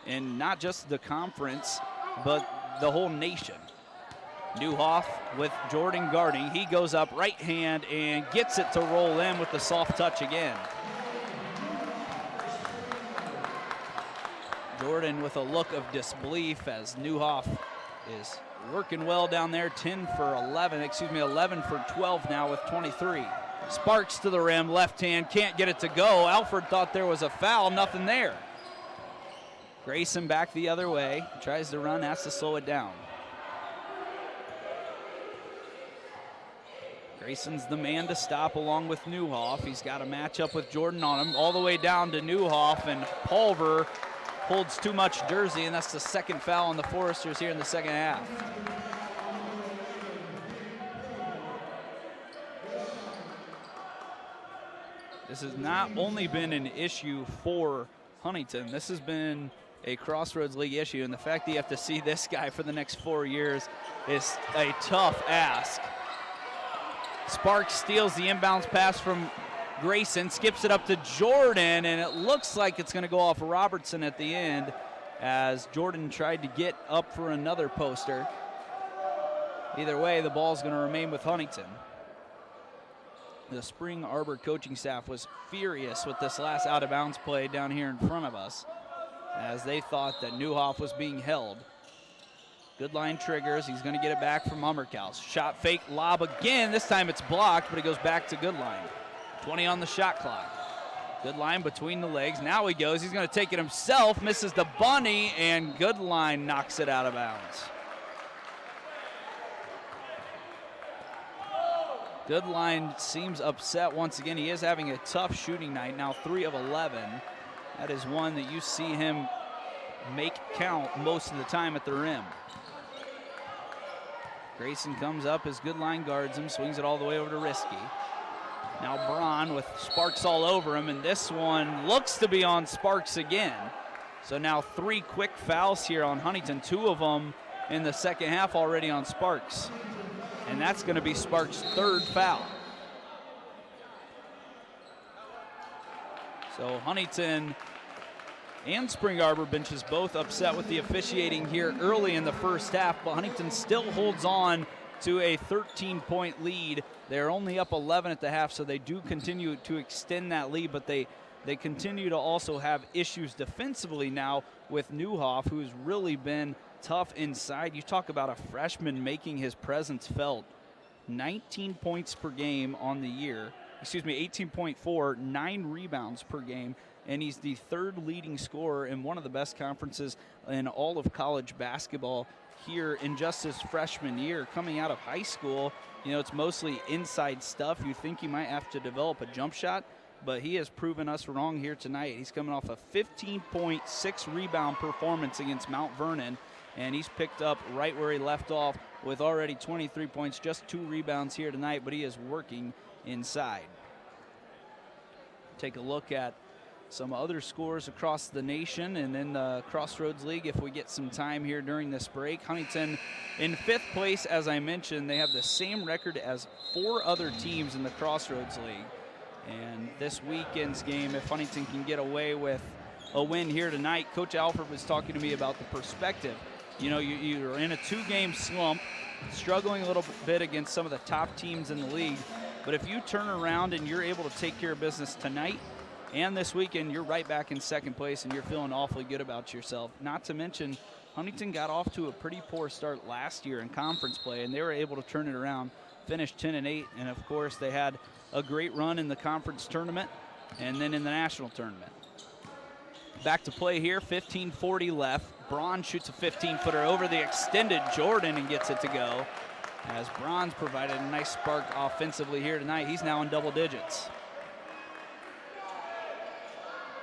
in not just the conference, but the whole nation. Newhoff with Jordan guarding. He goes up right hand and gets it to roll in with the soft touch again. Jordan with a look of disbelief as Newhoff is working well down there. 11 for 12 now with 23. Sparks to the rim, left hand, can't get it to go. Alford thought there was a foul, nothing there. Grayson back the other way, tries to run, has to slow it down. Grayson's the man to stop along with Newhoff. He's got a matchup with Jordan on him, all the way down to Newhoff, and Pulver holds too much jersey, and that's the 2nd foul on the Foresters here in the second half. This has not only been an issue for Huntington, this has been a Crossroads League issue, and the fact that you have to see this guy for the next 4 years is a tough ask. Sparks steals the inbounds pass from Grayson, skips it up to Jordan, and it looks like it's going to go off Robertson at the end as Jordan tried to get up for another poster. Either way, the ball's going to remain with Huntington. The Spring Arbor coaching staff was furious with this last out-of-bounds play down here in front of us, as they thought that Newhoff was being held. Goodline triggers. He's going to get it back from Hummerkaus. Shot fake, lob again. This time it's blocked, but it goes back to Goodline. 20 on the shot clock. Goodline between the legs. Now he goes. He's going to take it himself. Misses the bunny, and Goodline knocks it out of bounds. Goodline seems upset once again. He is having a tough shooting night. Now 3 of 11. That is one that you see him make count most of the time at the rim. Grayson comes up as Goodline guards him, swings it all the way over to Risky. Now Braun with Sparks all over him, and this one looks to be on Sparks again. So now 3 quick fouls here on Huntington, 2 of them in the second half already on Sparks. And that's going to be Sparks' 3rd foul. So Huntington and Spring Arbor benches both upset with the officiating here early in the first half, but Huntington still holds on to a 13-point lead. They're only up 11 at the half, so they do continue to extend that lead, but they continue to also have issues defensively now with Newhoff, who's really been tough inside. You talk about a freshman making his presence felt. 19 points per game on the year. 18.4, 9 rebounds per game. and he's the third leading scorer in one of the best conferences in all of college basketball here in just his freshman year. Coming out of high school, you know, it's mostly inside stuff. You think he might have to develop a jump shot, but he has proven us wrong here tonight. He's coming off a 15.6 rebound performance against Mount Vernon, and he's picked up right where he left off with already 23 points, just 2 rebounds here tonight, but he is working inside. Take a look at some other scores across the nation and then the Crossroads League if we get some time here during this break. Huntington in 5th place, as I mentioned. They have the same record as 4 other teams in the Crossroads League. And this weekend's game, if Huntington can get away with a win here tonight, Coach Alford was talking to me about the perspective. You know, you're in a 2-game slump, struggling a little bit against some of the top teams in the league. But if you turn around and you're able to take care of business tonight and this weekend, you're right back in 2nd place and you're feeling awfully good about yourself. Not to mention, Huntington got off to a pretty poor start last year in conference play, and they were able to turn it around, finish 10-8, and of course they had a great run in the conference tournament and then in the national tournament. Back to play here, 15:40 left. Braun shoots a 15-footer over the extended Jordan and gets it to go, as Braun's provided a nice spark offensively here tonight. He's now in double digits.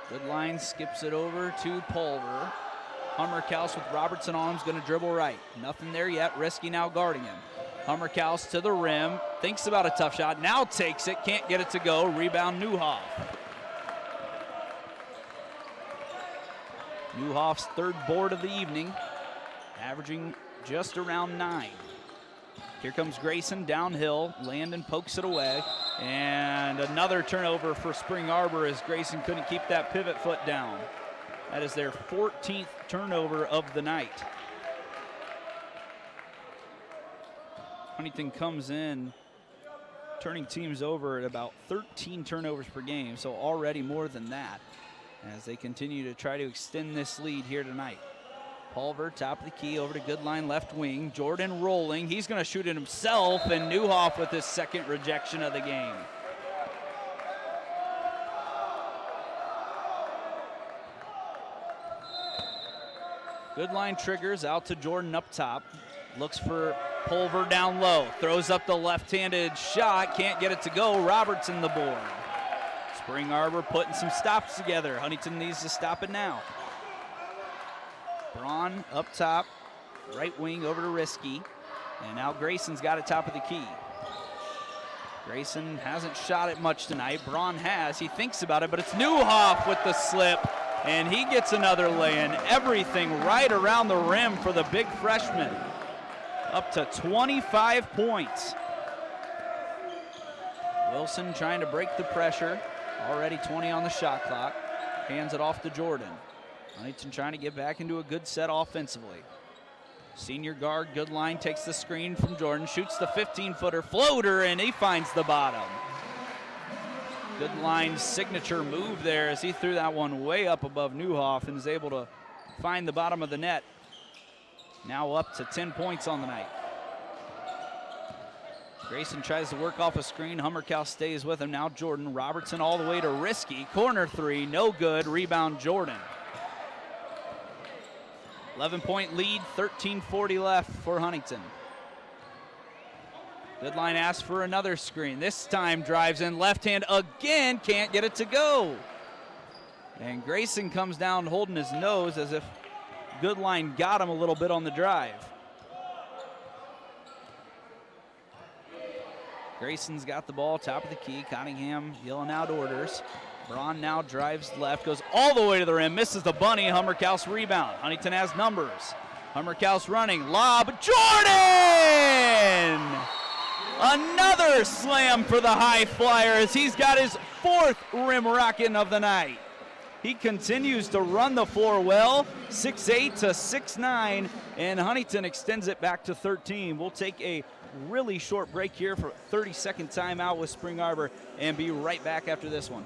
Good line, skips it over to Pulver. Hummerkaus with Robertson on him is going to dribble right. Nothing there yet, Risky now guarding him. Hummerkaus to the rim, thinks about a tough shot, now takes it, can't get it to go. Rebound Newhoff. Newhoff's 3rd board of the evening, averaging just around 9. Here comes Grayson downhill. Landon pokes it away. And another turnover for Spring Arbor as Grayson couldn't keep that pivot foot down. That is their 14th turnover of the night. Huntington comes in turning teams over at about 13 turnovers per game, so already more than that as they continue to try to extend this lead here tonight. Pulver, top of the key, over to Goodline, left wing. Jordan rolling. He's going to shoot it himself, and Newhoff with his 2nd rejection of the game. Goodline triggers out to Jordan up top. Looks for Pulver down low. Throws up the left-handed shot. Can't get it to go. Robertson the board. Spring Arbor putting some stops together. Huntington needs to stop it now. Braun up top, right wing over to Risky, and now Grayson's got it top of the key. Grayson hasn't shot it much tonight. Braun has. He thinks about it, but it's Newhoff with the slip, and he gets another lay-in. Everything right around the rim for the big freshman. Up to 25 points. Wilson trying to break the pressure. Already 20 on the shot clock. Hands it off to Jordan. Huntington trying to get back into a good set offensively. Senior guard Goodline takes the screen from Jordan, shoots the 15-footer floater, and he finds the bottom. Goodline's signature move there as he threw that one way up above Newhoff and is able to find the bottom of the net. Now up to 10 points on the night. Grayson tries to work off a screen. Hummerkaus stays with him. Now Jordan. Robertson all the way to Risky. Corner 3, no good. Rebound Jordan. 11-point lead, 13:40 left for Huntington. Goodline asks for another screen. This time drives in left hand again, can't get it to go. And Grayson comes down holding his nose as if Goodline got him a little bit on the drive. Grayson's got the ball, top of the key. Cottingham yelling out orders. Braun now drives left, goes all the way to the rim, misses the bunny. Hummerkaus rebound. Huntington has numbers. Hummerkaus running, lob, Jordan! Another slam for the high flyer as he's got his 4th rim rocking of the night. He continues to run the floor well, 6'8" to 6'9", and Huntington extends it back to 13. We'll take a really short break here for 30-second timeout with Spring Arbor and be right back after this one.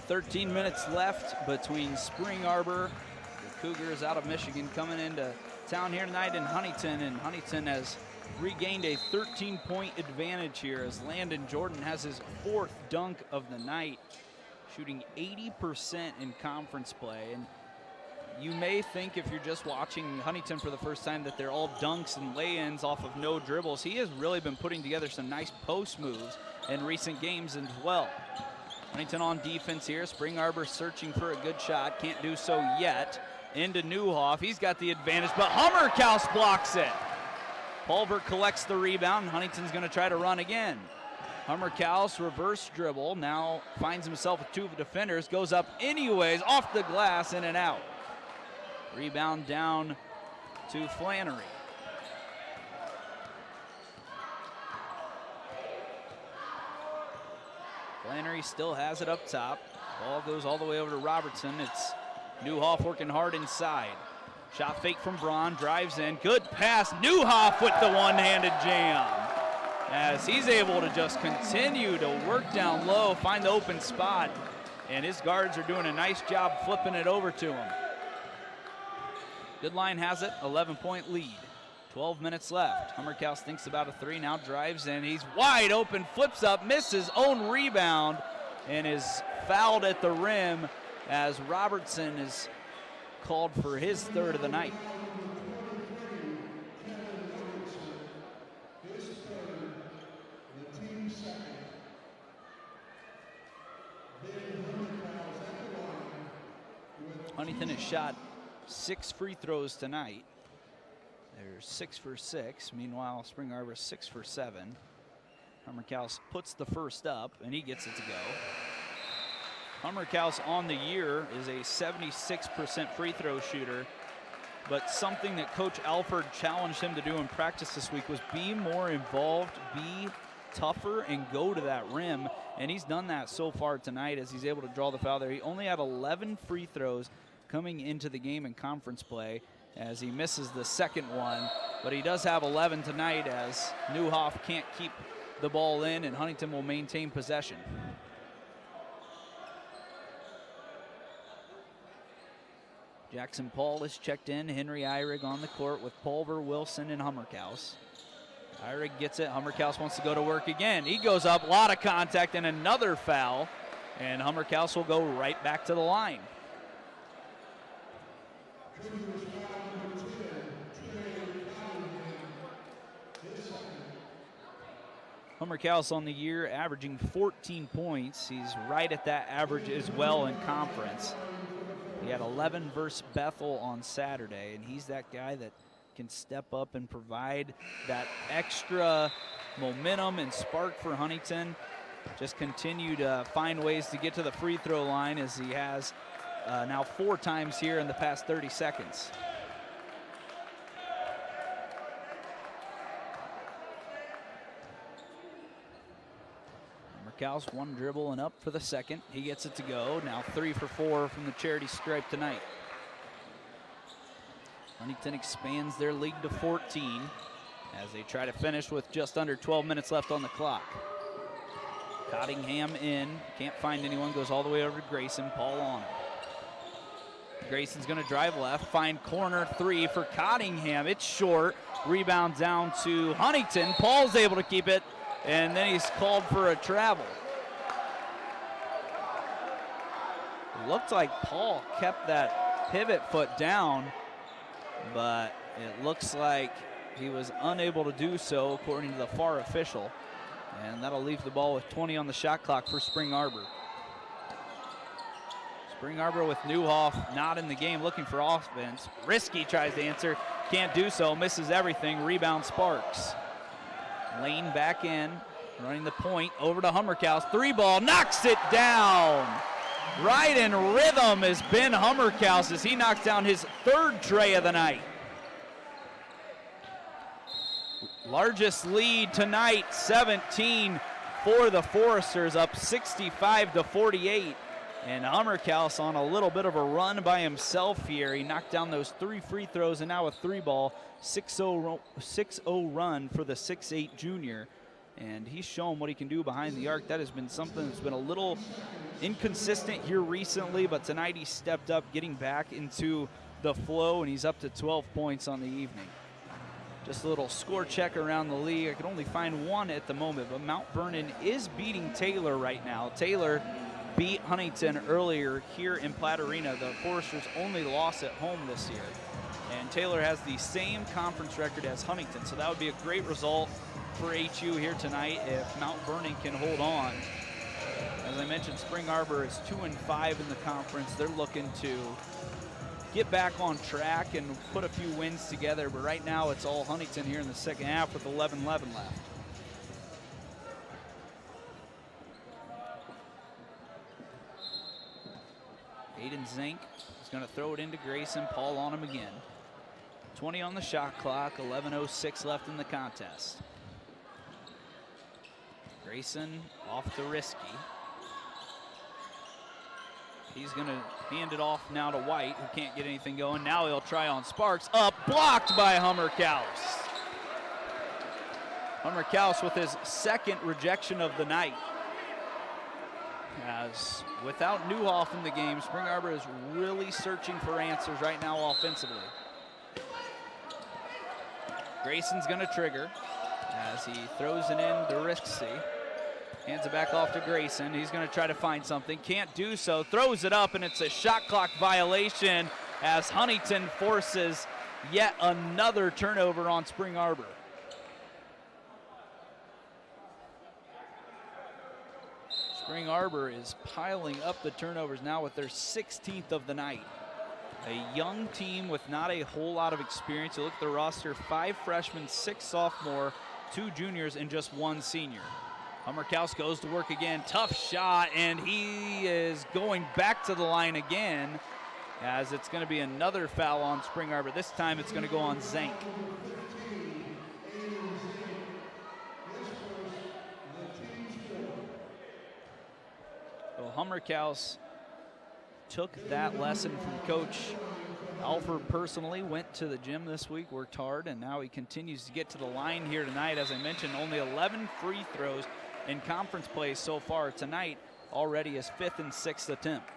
13 minutes left between Spring Arbor, the Cougars out of Michigan, coming into town here tonight in Huntington, and Huntington has regained a 13-point advantage here as Landon Jordan has his 4th dunk of the night, shooting 80% in conference play. And you may think, if you're just watching Huntington for the first time, that they're all dunks and lay-ins off of no dribbles. He has really been putting together some nice post moves in recent games as well. Huntington on defense here. Spring Arbor searching for a good shot. Can't do so yet. Into Newhoff. He's got the advantage, but Hummerkaus blocks it. Pulver collects the rebound. Huntington's going to try to run again. Hummerkaus reverse dribble. Now finds himself with 2 defenders. Goes up anyways, off the glass, in and out. Rebound down to Flannery. Flannery still has it up top. Ball goes all the way over to Robertson. It's Newhoff working hard inside. Shot fake from Braun, drives in. Good pass. Newhoff with the one-handed jam, as he's able to just continue to work down low, find the open spot, and his guards are doing a nice job flipping it over to him. Good line has it, 11-point lead. 12 minutes left. Hummerkaus thinks about a 3, now drives in. He's wide open, flips up, misses, own rebound, and is fouled at the rim as Robertson is called for his 3rd of the night. Huntington has shot 6 free throws tonight. They're 6 for 6. Meanwhile, Spring Arbor 6 for 7. Hummerkaus puts the first up, and he gets it to go. Hummerkaus on the year is a 76% free throw shooter, but something that Coach Alford challenged him to do in practice this week was be more involved, be tougher, and go to that rim, and he's done that so far tonight as he's able to draw the foul there. He only had 11 free throws coming into the game in conference play, as he misses the second one, but he does have 11 tonight as Newhoff can't keep the ball in, and Huntington will maintain possession. Jackson Paul is checked in. Henry Eyrig on the court with Pulver, Wilson, and Hummerkaus. Eyrig gets it. Hummerkaus wants to go to work again. He goes up, a lot of contact, and another foul, and Hummerkaus will go right back to the line. Hummerkaus on the year averaging 14 points. He's right at that average as well in conference. He had 11 versus Bethel on Saturday, and he's that guy that can step up and provide that extra momentum and spark for Huntington. Just continue to find ways to get to the free throw line, as he has now 4 times here in the past 30 seconds. Hummerkaus, 1 dribble and up for the second. He gets it to go. Now 3 for 4 from the charity stripe tonight. Huntington expands their lead to 14 as they try to finish with just under 12 minutes left on the clock. Cottingham in, can't find anyone, goes all the way over to Grayson. Paul on him. Grayson's going to drive left, find corner 3 for Cottingham. It's short, rebound down to Huntington. Paul's able to keep it, and then he's called for a travel. It looked like Paul kept that pivot foot down, but it looks like he was unable to do so according to the FAR official. And that'll leave the ball with 20 on the shot clock for Spring Arbor. Spring Arbor with Newhoff not in the game, looking for offense. Risky tries to answer, can't do so, misses everything. Rebound Sparks. Lane back in, running the point, over to Hummerkaus. 3-ball, knocks it down. Right in rhythm is Ben Hummerkaus as he knocks down his 3rd tray of the night. Largest lead tonight, 17 for the Foresters, up 65-48. And Hummerkaus on a little bit of a run by himself here. He knocked down those 3 free throws, and now a 3-ball, 6-0 run for the 6'8 junior. and he's shown what he can do behind the arc. That has been something that's been a little inconsistent here recently, but tonight he stepped up, getting back into the flow, and he's up to 12 points on the evening. Just a little score check around the league. I could only find one at the moment, but Mount Vernon is beating Taylor right now. Taylor beat Huntington earlier here in Platte Arena. The Foresters only lost at home this year. And Taylor has the same conference record as Huntington, so that would be a great result for HU here tonight if Mount Vernon can hold on. As I mentioned, Spring Arbor is 2-5 in the conference. They're looking to get back on track and put a few wins together, but right now it's all Huntington here in the second half with 11-11 left. Aiden Zink is going to throw it into Grayson. Paul on him again. 20 on the shot clock, 11:06 left in the contest. Grayson off to Risky. He's going to hand it off now to White, who can't get anything going. Now he'll try on Sparks. Up, blocked by Hummerkaus. Hummerkaus with his second rejection of the night. As without Newhoff in the game, Spring Arbor is really searching for answers right now offensively. Grayson's going to trigger as he throws it in to Risky. Hands it back off to Grayson. He's going to try to find something. Can't do so. Throws it up, and it's a shot clock violation as Huntington forces yet another turnover on Spring Arbor. Spring Arbor is piling up the turnovers now with their 16th of the night. A young team with not a whole lot of experience. You look at the roster, 5 freshmen, 6 sophomore, 2 juniors, and just 1 senior. Hummerkaus goes to work again. Tough shot, and he is going back to the line again as it's going to be another foul on Spring Arbor. This time it's going to go on Zank. So Hummerkaus took that lesson from Coach Alford personally, went to the gym this week, worked hard, and now he continues to get to the line here tonight. As I mentioned, only 11 free throws in conference play so far tonight, already his 5th and 6th attempt.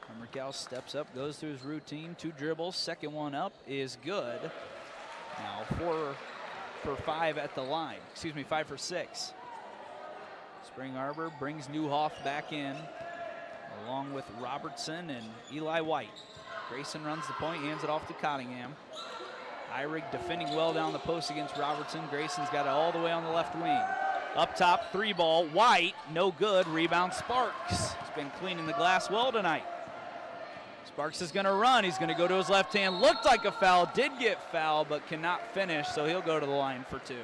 Hummerkaus steps up, goes through his routine, 2 dribbles, second one up is good. Now 4 for 5 at the line, 5 for 6. Spring Arbor brings Newhoff back in, along with Robertson and Eli White. Grayson runs the point, hands it off to Cottingham. Eyrig defending well down the post against Robertson. Grayson's got it all the way on the left wing. Up top, 3 ball, White, no good, rebound Sparks. He's been cleaning the glass well tonight. Sparks is gonna run, he's gonna go to his left hand. Looked like a foul, did get fouled, but cannot finish, so he'll go to the line for 2.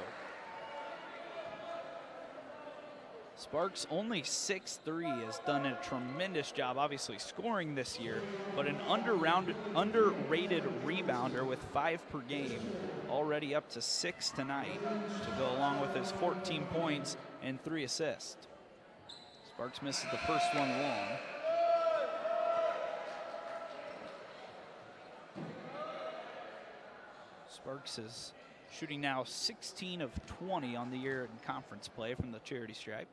Sparks, only 6'3", has done a tremendous job, obviously scoring this year, but an underrated rebounder with 5 per game, already up to 6 tonight to go along with his 14 points and 3 assists. Sparks misses the first one long. Sparks is shooting now 16 of 20 on the year in conference play from the charity stripe.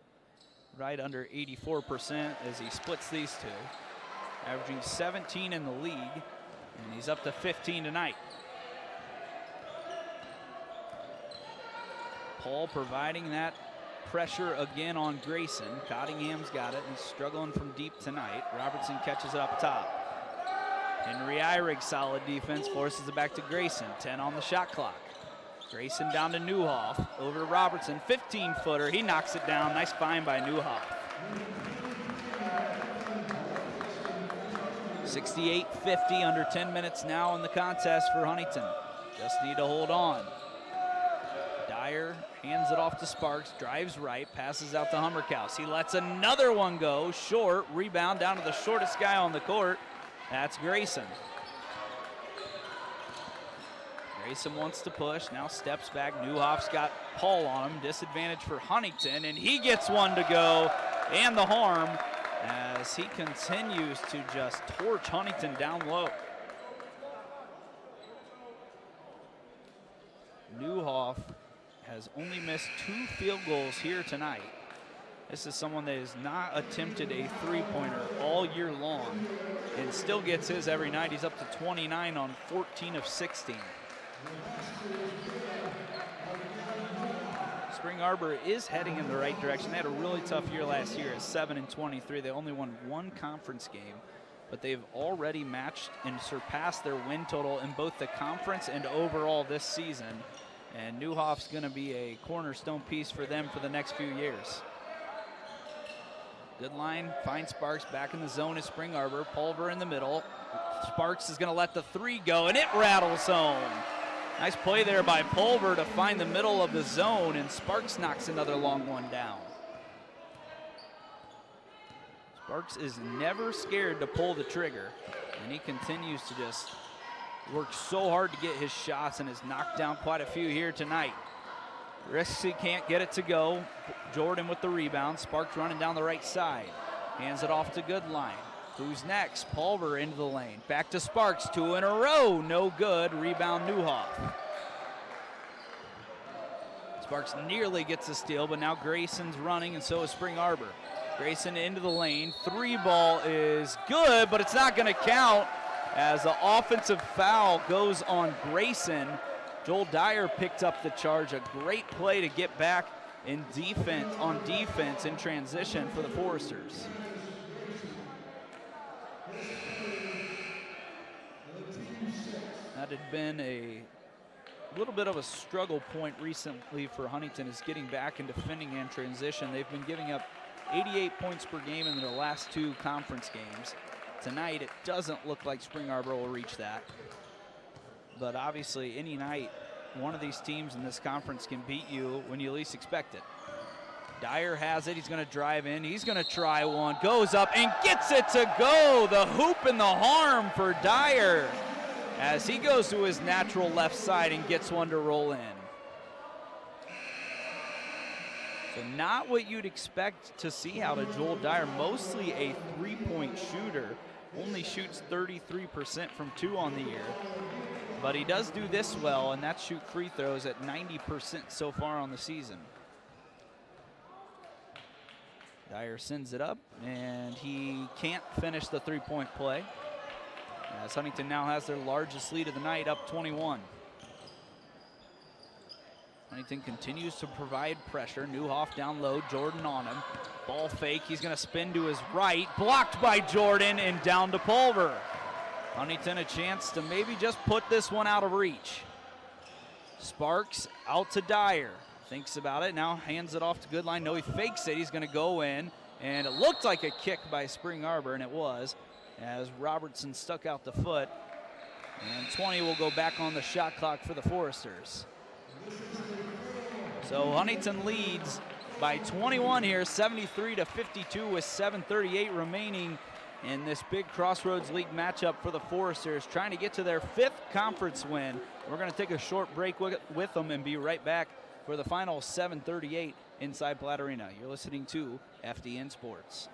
Right under 84% as he splits these 2. Averaging 17 in the league, and he's up to 15 tonight. Paul providing that pressure again on Grayson. Cottingham's got it, and he's struggling from deep tonight. Robertson catches it up top. Henry Eyrig, solid defense, forces it back to Grayson. 10 on the shot clock. Grayson down to Newhoff, over to Robertson, 15-footer, he knocks it down, nice find by Newhoff. 68-50, under 10 minutes now in the contest for Huntington. Just need to hold on. Dyer hands it off to Sparks, drives right, passes out to Hummerkaus. He lets another one go, short, rebound down to the shortest guy on the court. That's Grayson. Grayson wants to push, now steps back. Newhoff's got Paul on him, disadvantage for Huntington, and he gets one to go, and the harm as he continues to just torch Huntington down low. Newhoff has only missed 2 field goals here tonight. This is someone that has not attempted a three-pointer all year long and still gets his every night. He's up to 29 on 14 of 16. Spring Arbor is heading in the right direction. They had a really tough year last year at 7-23. They only won 1 conference game, but they've already matched and surpassed their win total in both the conference and overall this season. And Newhoff's going to be a cornerstone piece for them for the next few years. Good line, finds Sparks back in the zone is Spring Arbor. Pulver in the middle. Sparks is going to let the 3 go, and it rattles home. Nice play there by Pulver to find the middle of the zone, and Sparks knocks another long one down. Sparks is never scared to pull the trigger, and he continues to just work so hard to get his shots and has knocked down quite a few here tonight. Risky can't get it to go. Jordan with the rebound. Sparks running down the right side. Hands it off to Goodline. Who's next? Pulver into the lane. Back to Sparks. 2 in a row. No good. Rebound Newhoff. Sparks nearly gets a steal, but now Grayson's running, and so is Spring Arbor. Grayson into the lane. 3 ball is good, but it's not going to count as the offensive foul goes on Grayson. Joel Dyer picked up the charge. A great play to get back in defense in transition for the Foresters. That had been a little bit of a struggle point recently for Huntington, is getting back and defending in transition. They've been giving up 88 points per game in their last 2 conference games. Tonight, it doesn't look like Spring Arbor will reach that. But obviously, any night, one of these teams in this conference can beat you when you least expect it. Dyer has it. He's going to drive in. He's going to try one. Goes up and gets it to go. The hoop and the harm for Dyer as he goes to his natural left side and gets one to roll in. So not what you'd expect to see out of Joel Dyer. Mostly a three-point shooter. Only shoots 33% from 2 on the year. But he does do this well, and that's shoot free throws at 90% so far on the season. Dyer sends it up, and he can't finish the 3-point play, as Huntington now has their largest lead of the night, up 21. Huntington continues to provide pressure. Newhoff down low, Jordan on him. Ball fake, he's going to spin to his right. Blocked by Jordan and down to Pulver. Huntington a chance to maybe just put this one out of reach. Sparks out to Dyer. Thinks about it, now hands it off to Goodline. No, he fakes it, he's going to go in. And it looked like a kick by Spring Arbor, and it was, as Robertson stuck out the foot. And 20 will go back on the shot clock for the Foresters. So Huntington leads by 21 here, 73-52 with 7:38 remaining in this big Crossroads League matchup for the Foresters, trying to get to their 5th conference win. We're going to take a short break with them and be right back for the final 7:38 inside Platte Arena. You're listening to FDN Sports.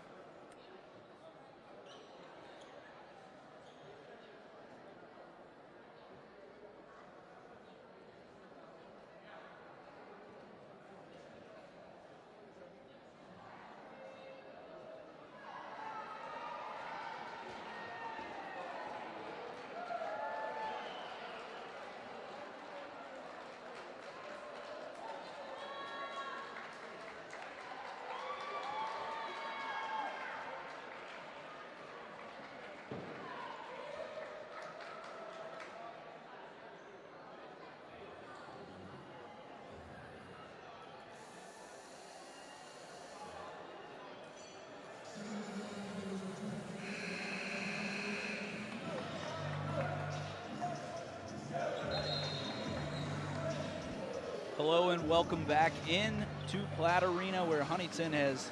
Hello and welcome back in to Platte Arena, where Huntington has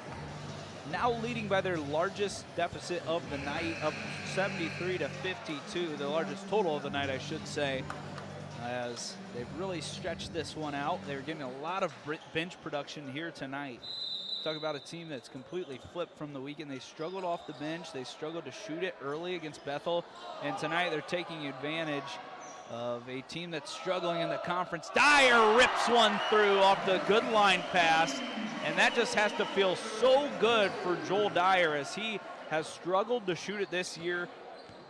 now leading by their largest deficit of the night, up 73-52, the largest total of the night, I should say, as they've really stretched this one out. They're getting a lot of bench production here tonight. Talk about a team that's completely flipped from the weekend. They struggled off the bench. They struggled to shoot it early against Bethel, and tonight they're taking advantage of a team that's struggling in the conference. Dyer rips one through off the good line pass, and that just has to feel so good for Joel Dyer as he has struggled to shoot it this year.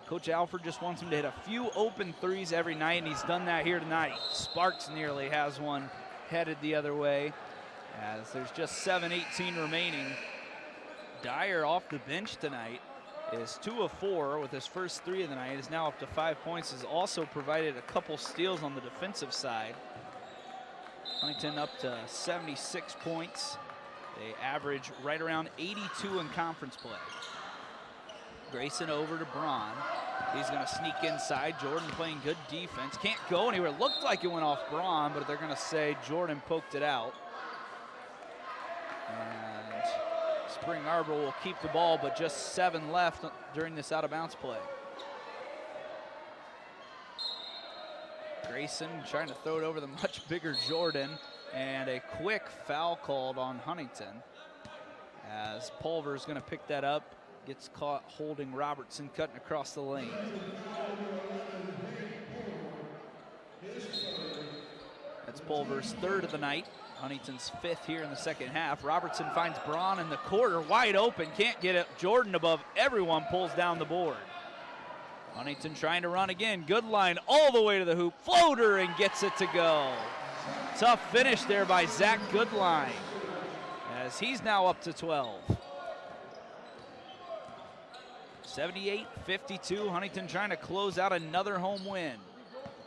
Coach Alford just wants him to hit a few open threes every night, and he's done that here tonight. Sparks nearly has one headed the other way as there's just 7:18 remaining. Dyer off the bench tonight is 2 of 4 with his first 3 of the night. Is now up to 5 points. Has also provided a couple steals on the defensive side. Huntington up to 76 points. They average right around 82 in conference play. Grayson over to Braun. He's going to sneak inside. Jordan playing good defense. Can't go anywhere. Looked like it went off Braun, but they're going to say Jordan poked it out. And Spring Arbor will keep the ball, but just 7 left during this out-of-bounds play. Grayson trying to throw it over the much bigger Jordan, and a quick foul called on Huntington as Pulver's going to pick that up. Gets caught holding Robertson cutting across the lane. That's Pulver's 3rd of the night. Huntington's 5th here in the second half. Robertson finds Braun in the corner, wide open, can't get it. Jordan above everyone pulls down the board. Huntington trying to run again. Good line all the way to the hoop. Floater and gets it to go. Tough finish there by Zach Goodline as he's now up to 12. 78-52, Huntington trying to close out another home win.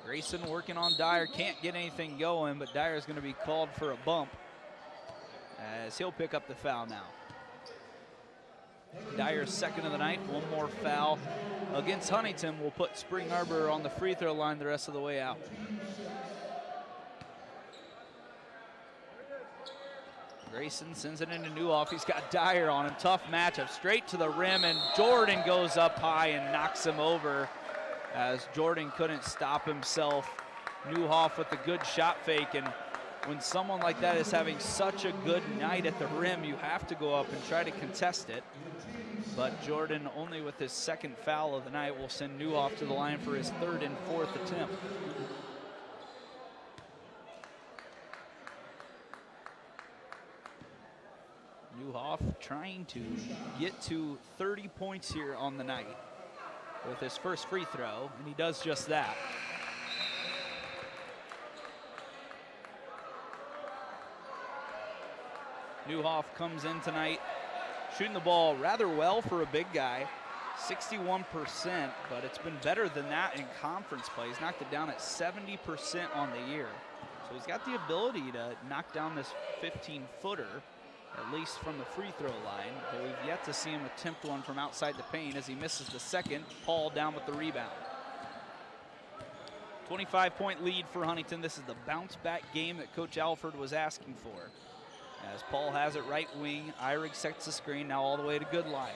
Grayson working on Dyer, can't get anything going, but Dyer's going to be called for a bump as he'll pick up the foul now. Dyer's 2nd of the night, one more foul against Huntington will put Spring Arbor on the free throw line the rest of the way out. Grayson sends it into Newhoff. He's got Dyer on him. Tough matchup. Straight to the rim, and Jordan goes up high and knocks him over as Jordan couldn't stop himself. Newhoff with a good shot fake, and when someone like that is having such a good night at the rim, you have to go up and try to contest it. But Jordan, only with his 2nd foul of the night, will send Newhoff to the line for his 3rd and 4th attempt. Newhoff trying to get to 30 points here on the night with his first free throw, and he does just that. Newhoff comes in tonight shooting the ball rather well for a big guy, 61%, but it's been better than that in conference play. He's knocked it down at 70% on the year. So he's got the ability to knock down this 15-footer, at least from the free throw line, but we've yet to see him attempt one from outside the paint as he misses the 2nd. Paul down with the rebound. 25-point lead for Huntington. This is the bounce-back game that Coach Alford was asking for. As Paul has it right wing, Eyrig sets the screen, now all the way to Goodline.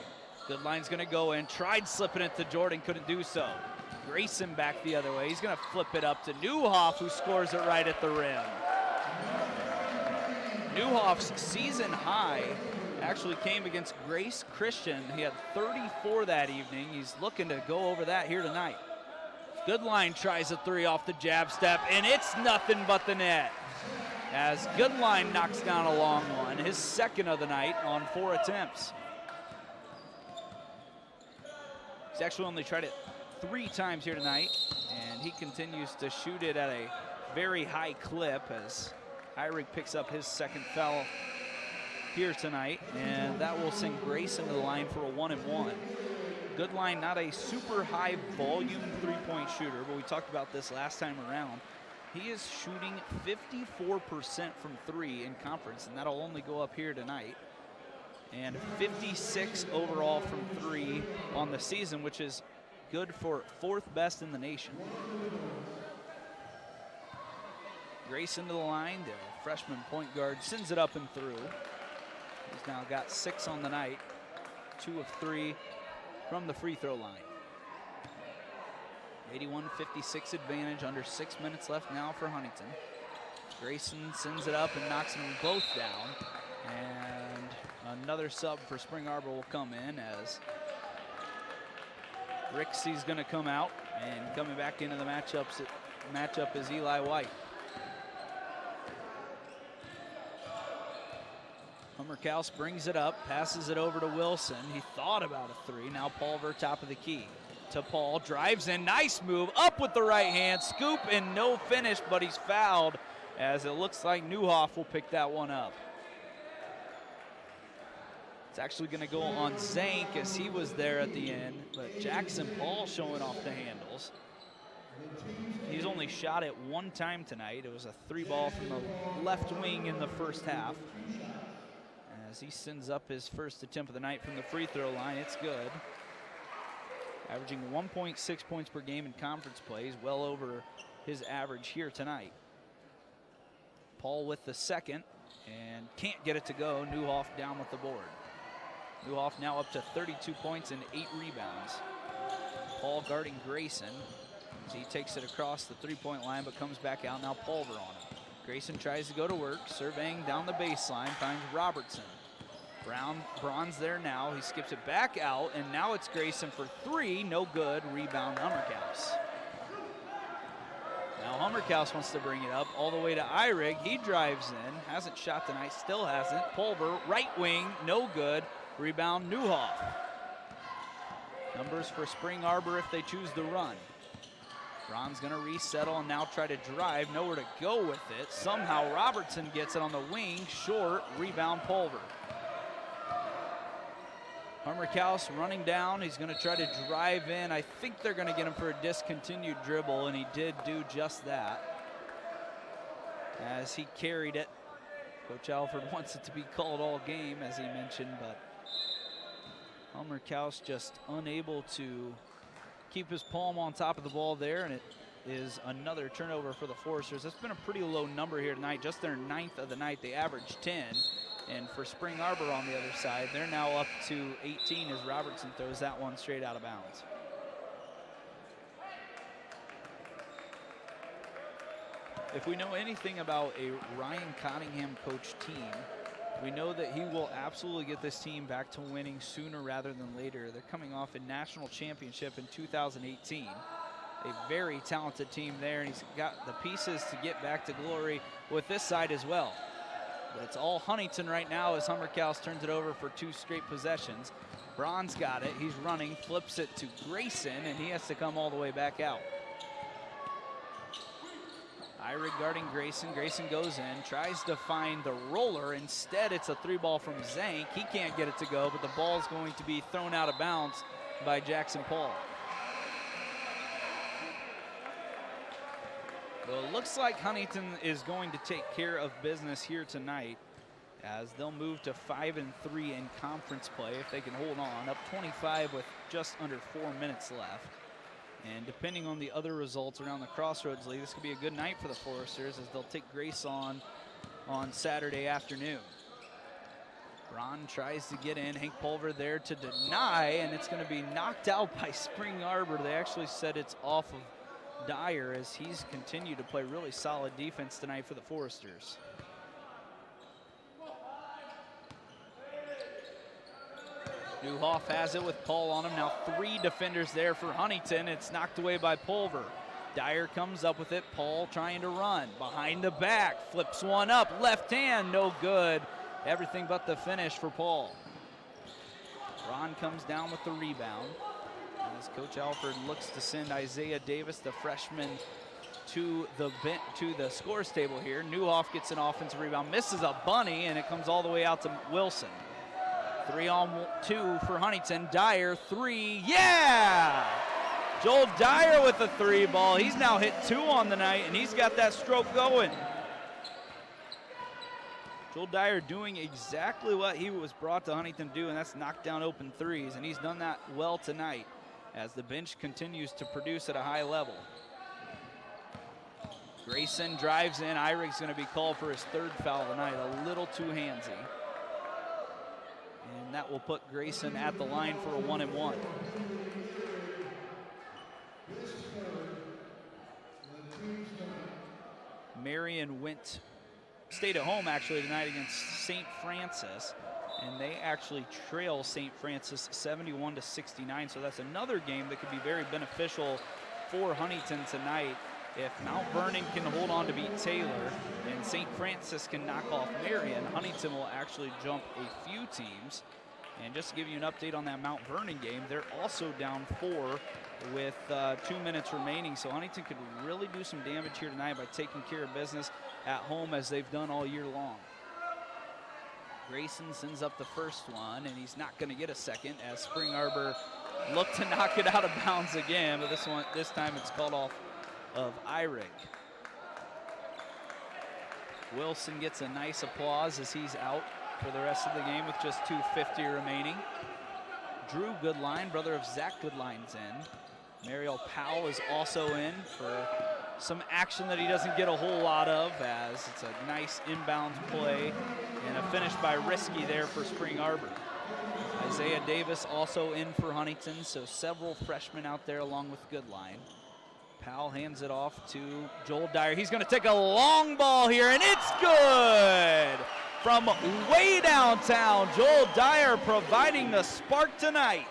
Goodline's gonna go in, tried slipping it to Jordan, couldn't do so. Grayson back the other way. He's gonna flip it up to Newhoff, who scores it right at the rim. Newhoff's season high actually came against Grace Christian. He had 34 that evening. He's looking to go over that here tonight. Goodline tries a 3 off the jab step, and it's nothing but the net. As Goodline knocks down a long one, his 2nd of the night on 4 attempts. He's actually only tried it 3 times here tonight, and he continues to shoot it at a very high clip as Eyrig picks up his 2nd foul here tonight, and that will send Grayson to the line for a 1-and-1. Goodline, not a super high volume 3-point shooter, but we talked about this last time around. He is shooting 54% from 3 in conference, and that'll only go up here tonight. And 56 overall from 3 on the season, which is good for 4th best in the nation. Grayson to the line, the freshman point guard sends it up and through. He's now got 6 on the night, 2 of 3 from the free throw line. 81-56 advantage, under 6 minutes left now for Huntington. Grayson sends it up and knocks them both down. And another sub for Spring Arbor will come in as Rixey's gonna come out, and coming back into the matchups matchup is Eli White. Hummerkaus brings it up, passes it over to Wilson. He thought about a three. Now Pulver, top of the key. To Paul, drives in, nice move, up with the right hand, scoop and no finish, but he's fouled as it looks like Newhoff will pick that one up. It's actually going to go on Zank as he was there at the end, but Jackson Paul showing off the handles. He's only shot it one time tonight. It was a three ball from the left wing in the first half. As he sends up his first attempt of the night from the free throw line, it's good. Averaging 1.6 points per game in conference plays, well over his average here tonight. Paul with the second, and can't get it to go. Newhoff down with the board. Newhoff now up to 32 points and 8 rebounds. Paul guarding Grayson as he takes it across the three-point line, but comes back out. Now Pulver on him. Grayson tries to go to work, surveying down the baseline, finds Robertson. Braun's there now. He skips it back out, and now it's Grayson for three. No good. Rebound Hummerkaus. Now Hummerkaus wants to bring it up all the way to Eyrig. He drives in. Hasn't shot tonight. Still hasn't. Pulver, right wing. No good. Rebound Newhoff. Numbers for Spring Arbor if they choose to run. Braun's going to resettle and now try to drive. Nowhere to go with it. Somehow Robertson gets it on the wing. Short. Rebound Pulver. Hummerkaus running down. He's going to try to drive in. I think they're going to get him for a discontinued dribble, and he did do just that as he carried it. Coach Alford wants it to be called all game, as he mentioned, but Hummerkaus just unable to keep his palm on top of the ball there, and it is another turnover for the Foresters. That's been a pretty low number here tonight, just their 9th of the night. They averaged 10. And for Spring Arbor on the other side, they're now up to 18 as Robertson throws that one straight out of bounds. If we know anything about a Ryan Cottingham coach team, we know that he will absolutely get this team back to winning sooner rather than later. They're coming off a national championship in 2018. A very talented team there, and he's got the pieces to get back to glory with this side as well. But it's all Huntington right now as Hummerkaus turns it over for 2 straight possessions. Braun's got it. He's running, flips it to Grayson, and he has to come all the way back out. Eyrig guarding Grayson. Grayson goes in, tries to find the roller. Instead, it's a 3-ball from Zank. He can't get it to go, but the ball is going to be thrown out of bounds by Jackson Paul. Well, it looks like Huntington is going to take care of business here tonight as they'll move to 5-3 in conference play if they can hold on. Up 25 with just under 4 minutes left. And depending on the other results around the Crossroads League, this could be a good night for the Foresters as they'll take Grace on Saturday afternoon. Braun tries to get in. Hank Pulver there to deny, and it's going to be knocked out by Spring Arbor. They actually said it's off of Dyer as he's continued to play really solid defense tonight for the Foresters. Newhoff has it with Paul on him. Now 3 defenders there for Huntington. It's knocked away by Pulver. Dyer comes up with it. Paul trying to run. Behind the back. Flips one up. Left hand. No good. Everything but the finish for Paul. Ron comes down with the rebound. As Coach Alford looks to send Isaiah Davis, the freshman, to the scores table here. Newhoff gets an offensive rebound. Misses a bunny, and it comes all the way out to Wilson. 3-on-2 for Huntington. Dyer, 3. Yeah! Joel Dyer with the 3-ball. He's now hit 2 on the night, and he's got that stroke going. Joel Dyer doing exactly what he was brought to Huntington to do, and that's knock down open threes, and he's done that well tonight as the bench continues to produce at a high level. Grayson drives in. Eyrig's going to be called for his 3rd foul of the night, a little too handsy. And that will put Grayson at the line for a 1-and-1. Marion stayed at home actually tonight against St. Francis, and they actually trail St. Francis 71-69. So that's another game that could be very beneficial for Huntington tonight If Mount Vernon can hold on to beat Taylor and St. Francis can knock off Marion, Huntington will actually jump a few teams. And just to give you an update on that Mount Vernon game, they're also down 4 with 2 minutes remaining. So Huntington could really do some damage here tonight by taking care of business at home as they've done all year long. Grayson sends up the first one, and he's not going to get a second as Spring Arbor looked to knock it out of bounds again, but this time it's called off of Eyrig. Wilson gets a nice applause as he's out for the rest of the game with just 2:50 remaining. Drew Goodline, brother of Zach Goodline's in. Mariel Powell is also in for some action that he doesn't get a whole lot of, as it's a nice inbounds play and a finish by Risky there for Spring Arbor. Isaiah Davis also in for Huntington, so several freshmen out there along with Goodline. Powell hands it off to Joel Dyer. He's going to take a long ball here, and it's good! From way downtown, Joel Dyer providing the spark tonight.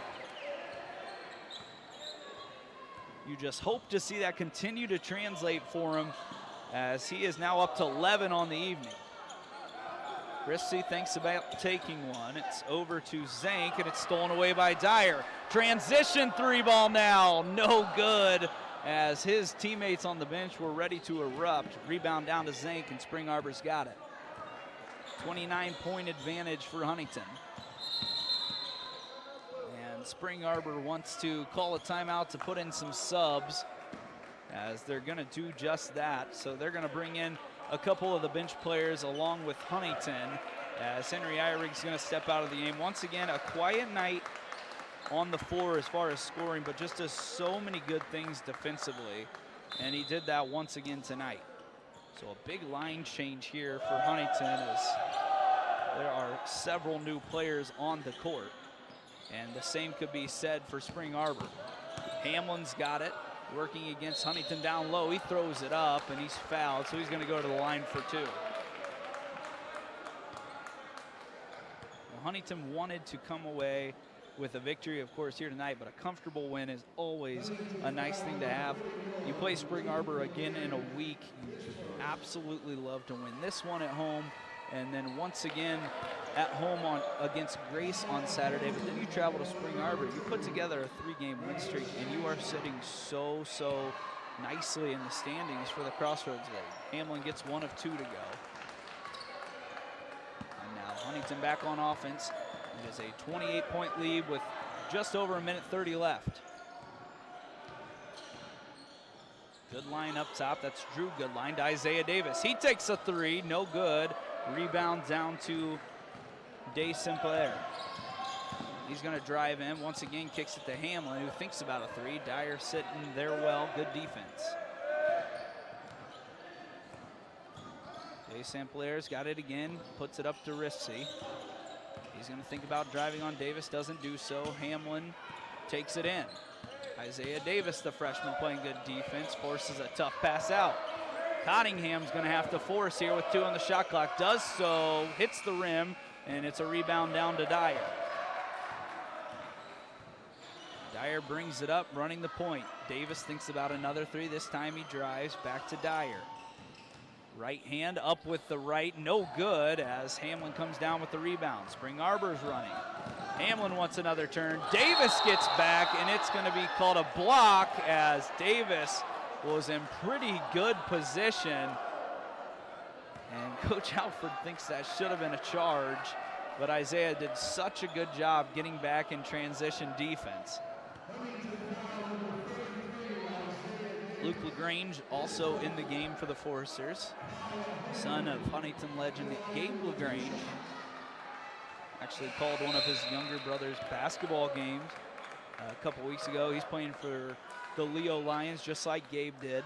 You just hope to see that continue to translate for him, as he is now up to 11 on the evening. Christie thinks about taking one. It's over to Zank, and it's stolen away by Dyer. Transition 3-ball now, no good, as his teammates on the bench were ready to erupt. Rebound down to Zank, and Spring Arbor's got it. 29-point advantage for Huntington. And Spring Arbor wants to call a timeout to put in some subs, as they're going to do just that. So they're going to bring in a couple of the bench players along with Huntington, as Henry Eyrig's going to step out of the game. Once again, a quiet night on the floor as far as scoring, but just does so many good things defensively, and he did that once again tonight. So a big line change here for Huntington, as there are several new players on the court, and the same could be said for Spring Arbor. Hamlin's got it, working against Huntington down low. He throws it up, and he's fouled, so he's going to go to the line for 2. Well, Huntington wanted to come away with a victory, of course, here tonight, but a comfortable win is always a nice thing to have. You play Spring Arbor again in a week. You absolutely love to win this one at home, and then once again at home against Grace on Saturday, but then you travel to Spring Arbor. You put together a 3-game win streak, and you are sitting so nicely in the standings for the Crossroads League. Hamlin gets 1 of 2 to go. And now Huntington back on offense. It is a 28-point lead with just over 1:30 left. Goodline up top. That's Drew Goodline to Isaiah Davis. He takes a 3, no good. Rebound down to Day Sinclair. He's going to drive in. Once again, kicks it to Hamlin, who thinks about a 3. Dyer sitting there well. Good defense. Day Sinclair's got it again. Puts it up to Risky. He's going to think about driving on Davis, doesn't do so. Hamlin takes it in. Isaiah Davis, the freshman, playing good defense, forces a tough pass out. Cottingham's going to have to force here with 2 on the shot clock. Does so, hits the rim, and it's a rebound down to Dyer. Dyer brings it up, running the point. Davis thinks about another 3. This time he drives back to Dyer. Right hand up with the right, no good, as Hamlin comes down with the rebound. Spring Arbor's running. Hamlin wants another turn. Davis gets back, and it's going to be called a block, as Davis was in pretty good position. And Coach Alford thinks that should have been a charge, but Isaiah did such a good job getting back in transition defense. Luke LaGrange also in the game for the Foresters, son of Huntington legend Gabe LaGrange. Actually called one of his younger brother's basketball games a couple weeks ago. He's playing for the Leo Lions, just like Gabe did.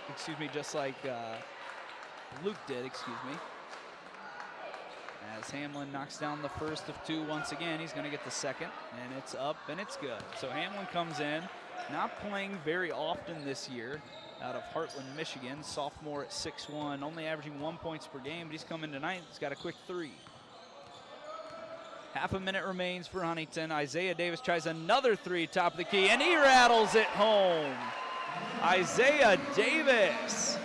Excuse me, just like Luke did, excuse me. As Hamlin knocks down the first of 2 once again, he's going to get the second, and it's up, and it's good. So Hamlin comes in, not playing very often this year, out of Heartland, Michigan, sophomore at 6'1", only averaging 1 point per game, but he's coming tonight. He's got a quick 3. Half a minute remains for Huntington. Isaiah Davis tries another 3, top of the key, and he rattles it home. Isaiah Davis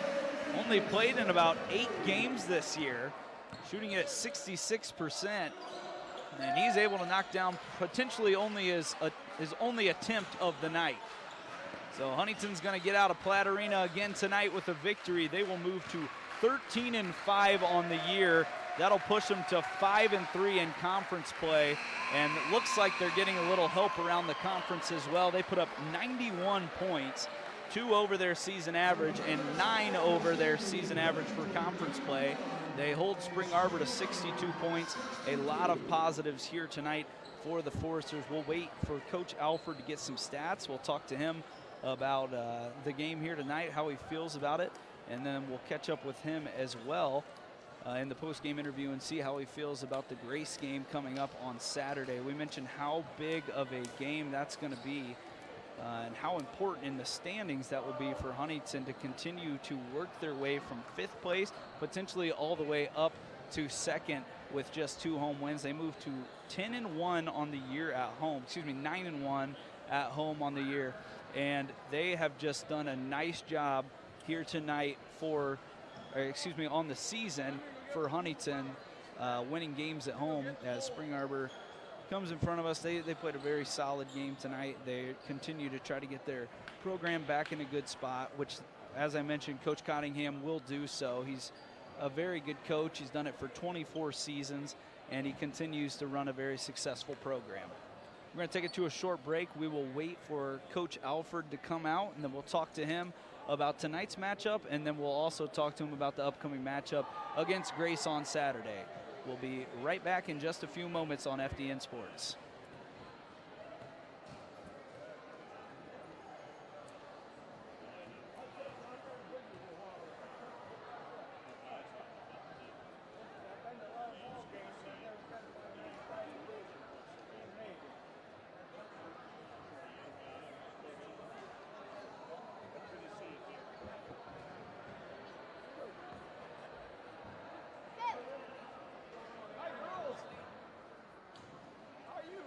only played in about 8 games this year, shooting it at 66%. And he's able to knock down potentially only his only attempt of the night. So Huntington's going to get out of Platte Arena again tonight with a victory. They will move to 13-5 on the year. That'll push them to 5-3 in conference play. And it looks like they're getting a little help around the conference as well. They put up 91 points, 2 over their season average and 9 over their season average for conference play. They hold Spring Arbor to 62 points. A lot of positives here tonight for the Foresters. We'll wait for Coach Alford to get some stats. We'll talk to him about the game here tonight, how he feels about it, and then we'll catch up with him as well in the post-game interview and see how he feels about the Grace game coming up on Saturday. We mentioned how big of a game that's going to be and how important in the standings that will be for Huntington to continue to work their way from 5th place, potentially all the way up to 2nd with just 2 home wins. They move to 10-1 on the year at home, 9-1 at home on the year. And they have just done a nice job here tonight on the season for Huntington, winning games at home as Spring Arbor comes in front of us. They played a very solid game tonight. They continue to try to get their program back in a good spot, which, as I mentioned, Coach Cottingham will do so. He's a very good coach. He's done it for 24 seasons, and he continues to run a very successful program. We're going to take it to a short break. We will wait for Coach Alford to come out, and then we'll talk to him about tonight's matchup, and then we'll also talk to him about the upcoming matchup against Grace on Saturday. We'll be right back in just a few moments on FDN Sports. How are you?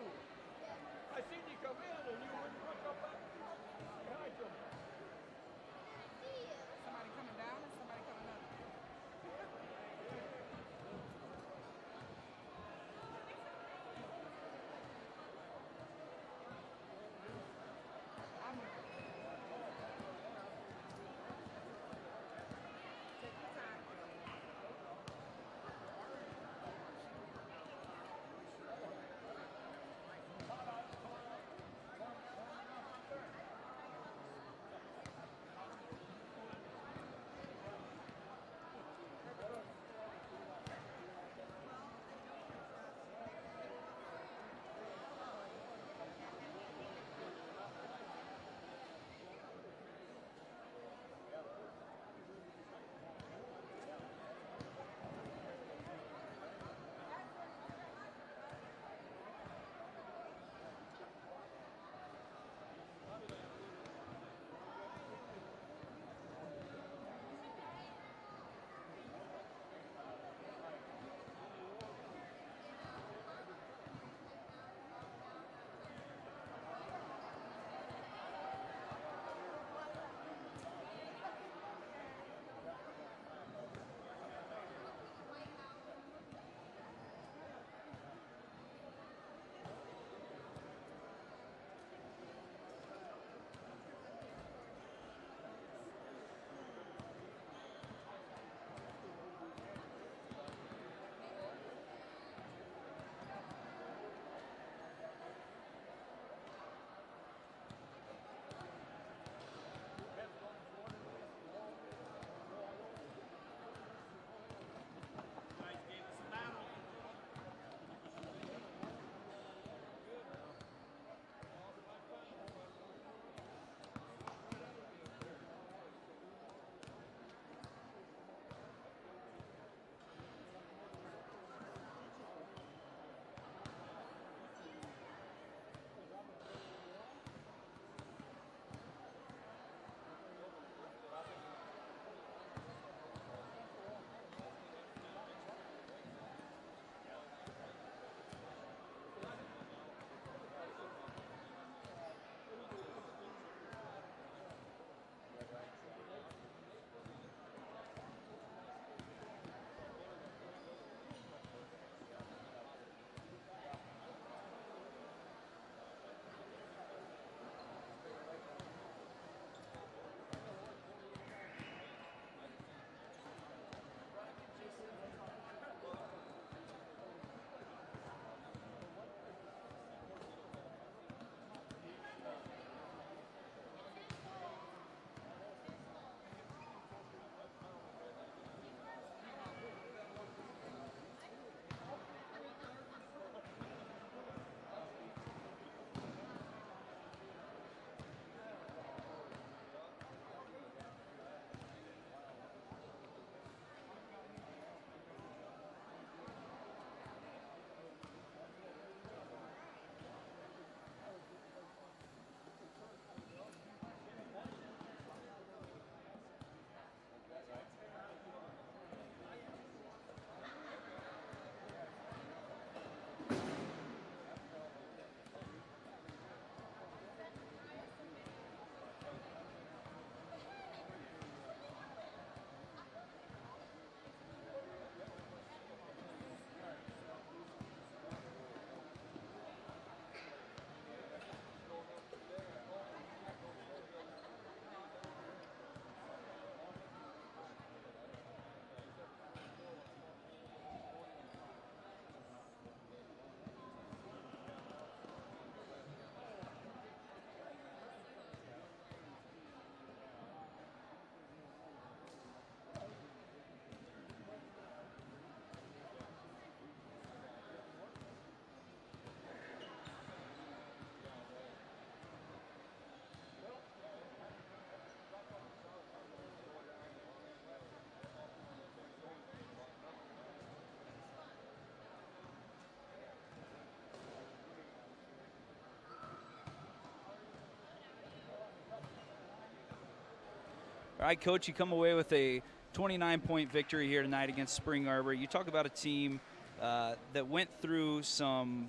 All right, Coach, you come away with a 29-point victory here tonight against Spring Arbor. You talk about a team that went through some,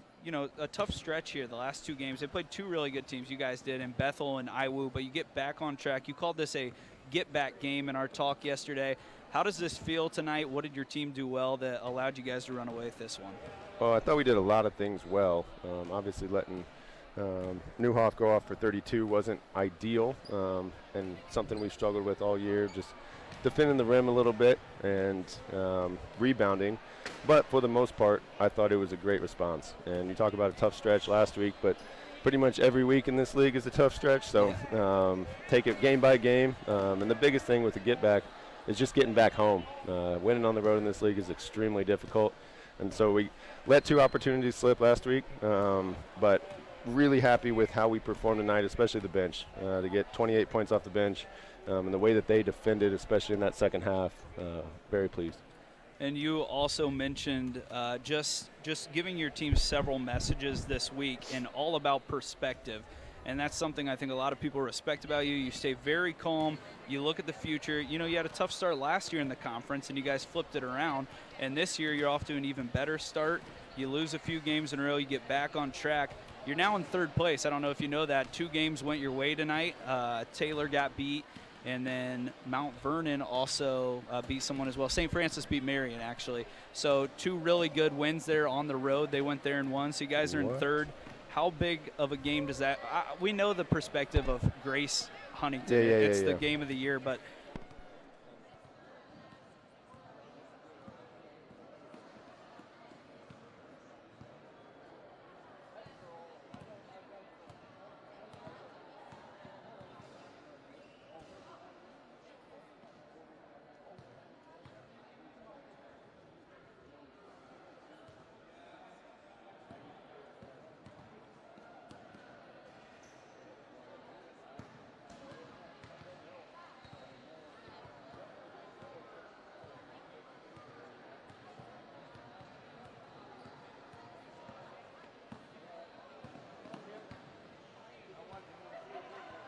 a tough stretch here the last 2 games. They played 2 really good teams, you guys did, in Bethel and Iwu, but you get back on track. You called this a get-back game in our talk yesterday. How does this feel tonight? What did your team do well that allowed you guys to run away with this one? Well, I thought we did a lot of things well. Obviously letting Newhoff go off for 32 wasn't ideal, and something we struggled with all year, just defending the rim a little bit and rebounding. But for the most part, I thought it was a great response. And you talk about a tough stretch last week, but pretty much every week in this league is a tough stretch. So take it game by game. And the biggest thing with the get back is just getting back home. Winning on the road in this league is extremely difficult. And so we let 2 opportunities slip last week, but really happy with how we performed tonight, especially the bench. To get 28 points off the bench and the way that they defended, especially in that second half, very pleased. And you also mentioned just giving your team several messages this week and all about perspective. And that's something I think a lot of people respect about you. You stay very calm. You look at the future. You had a tough start last year in the conference, and you guys flipped it around. And this year you're off to an even better start. You lose a few games in a row. You get back on track. You're now in 3rd place. I don't know if you know that. 2 games went your way tonight. Taylor got beat. And then Mount Vernon also beat someone as well. St. Francis beat Marion, actually. So 2 really good wins there on the road. They went there and won. So you guys are in 3rd. How big of a game does that – we know the perspective of Grace Huntington. It's the game of the year. But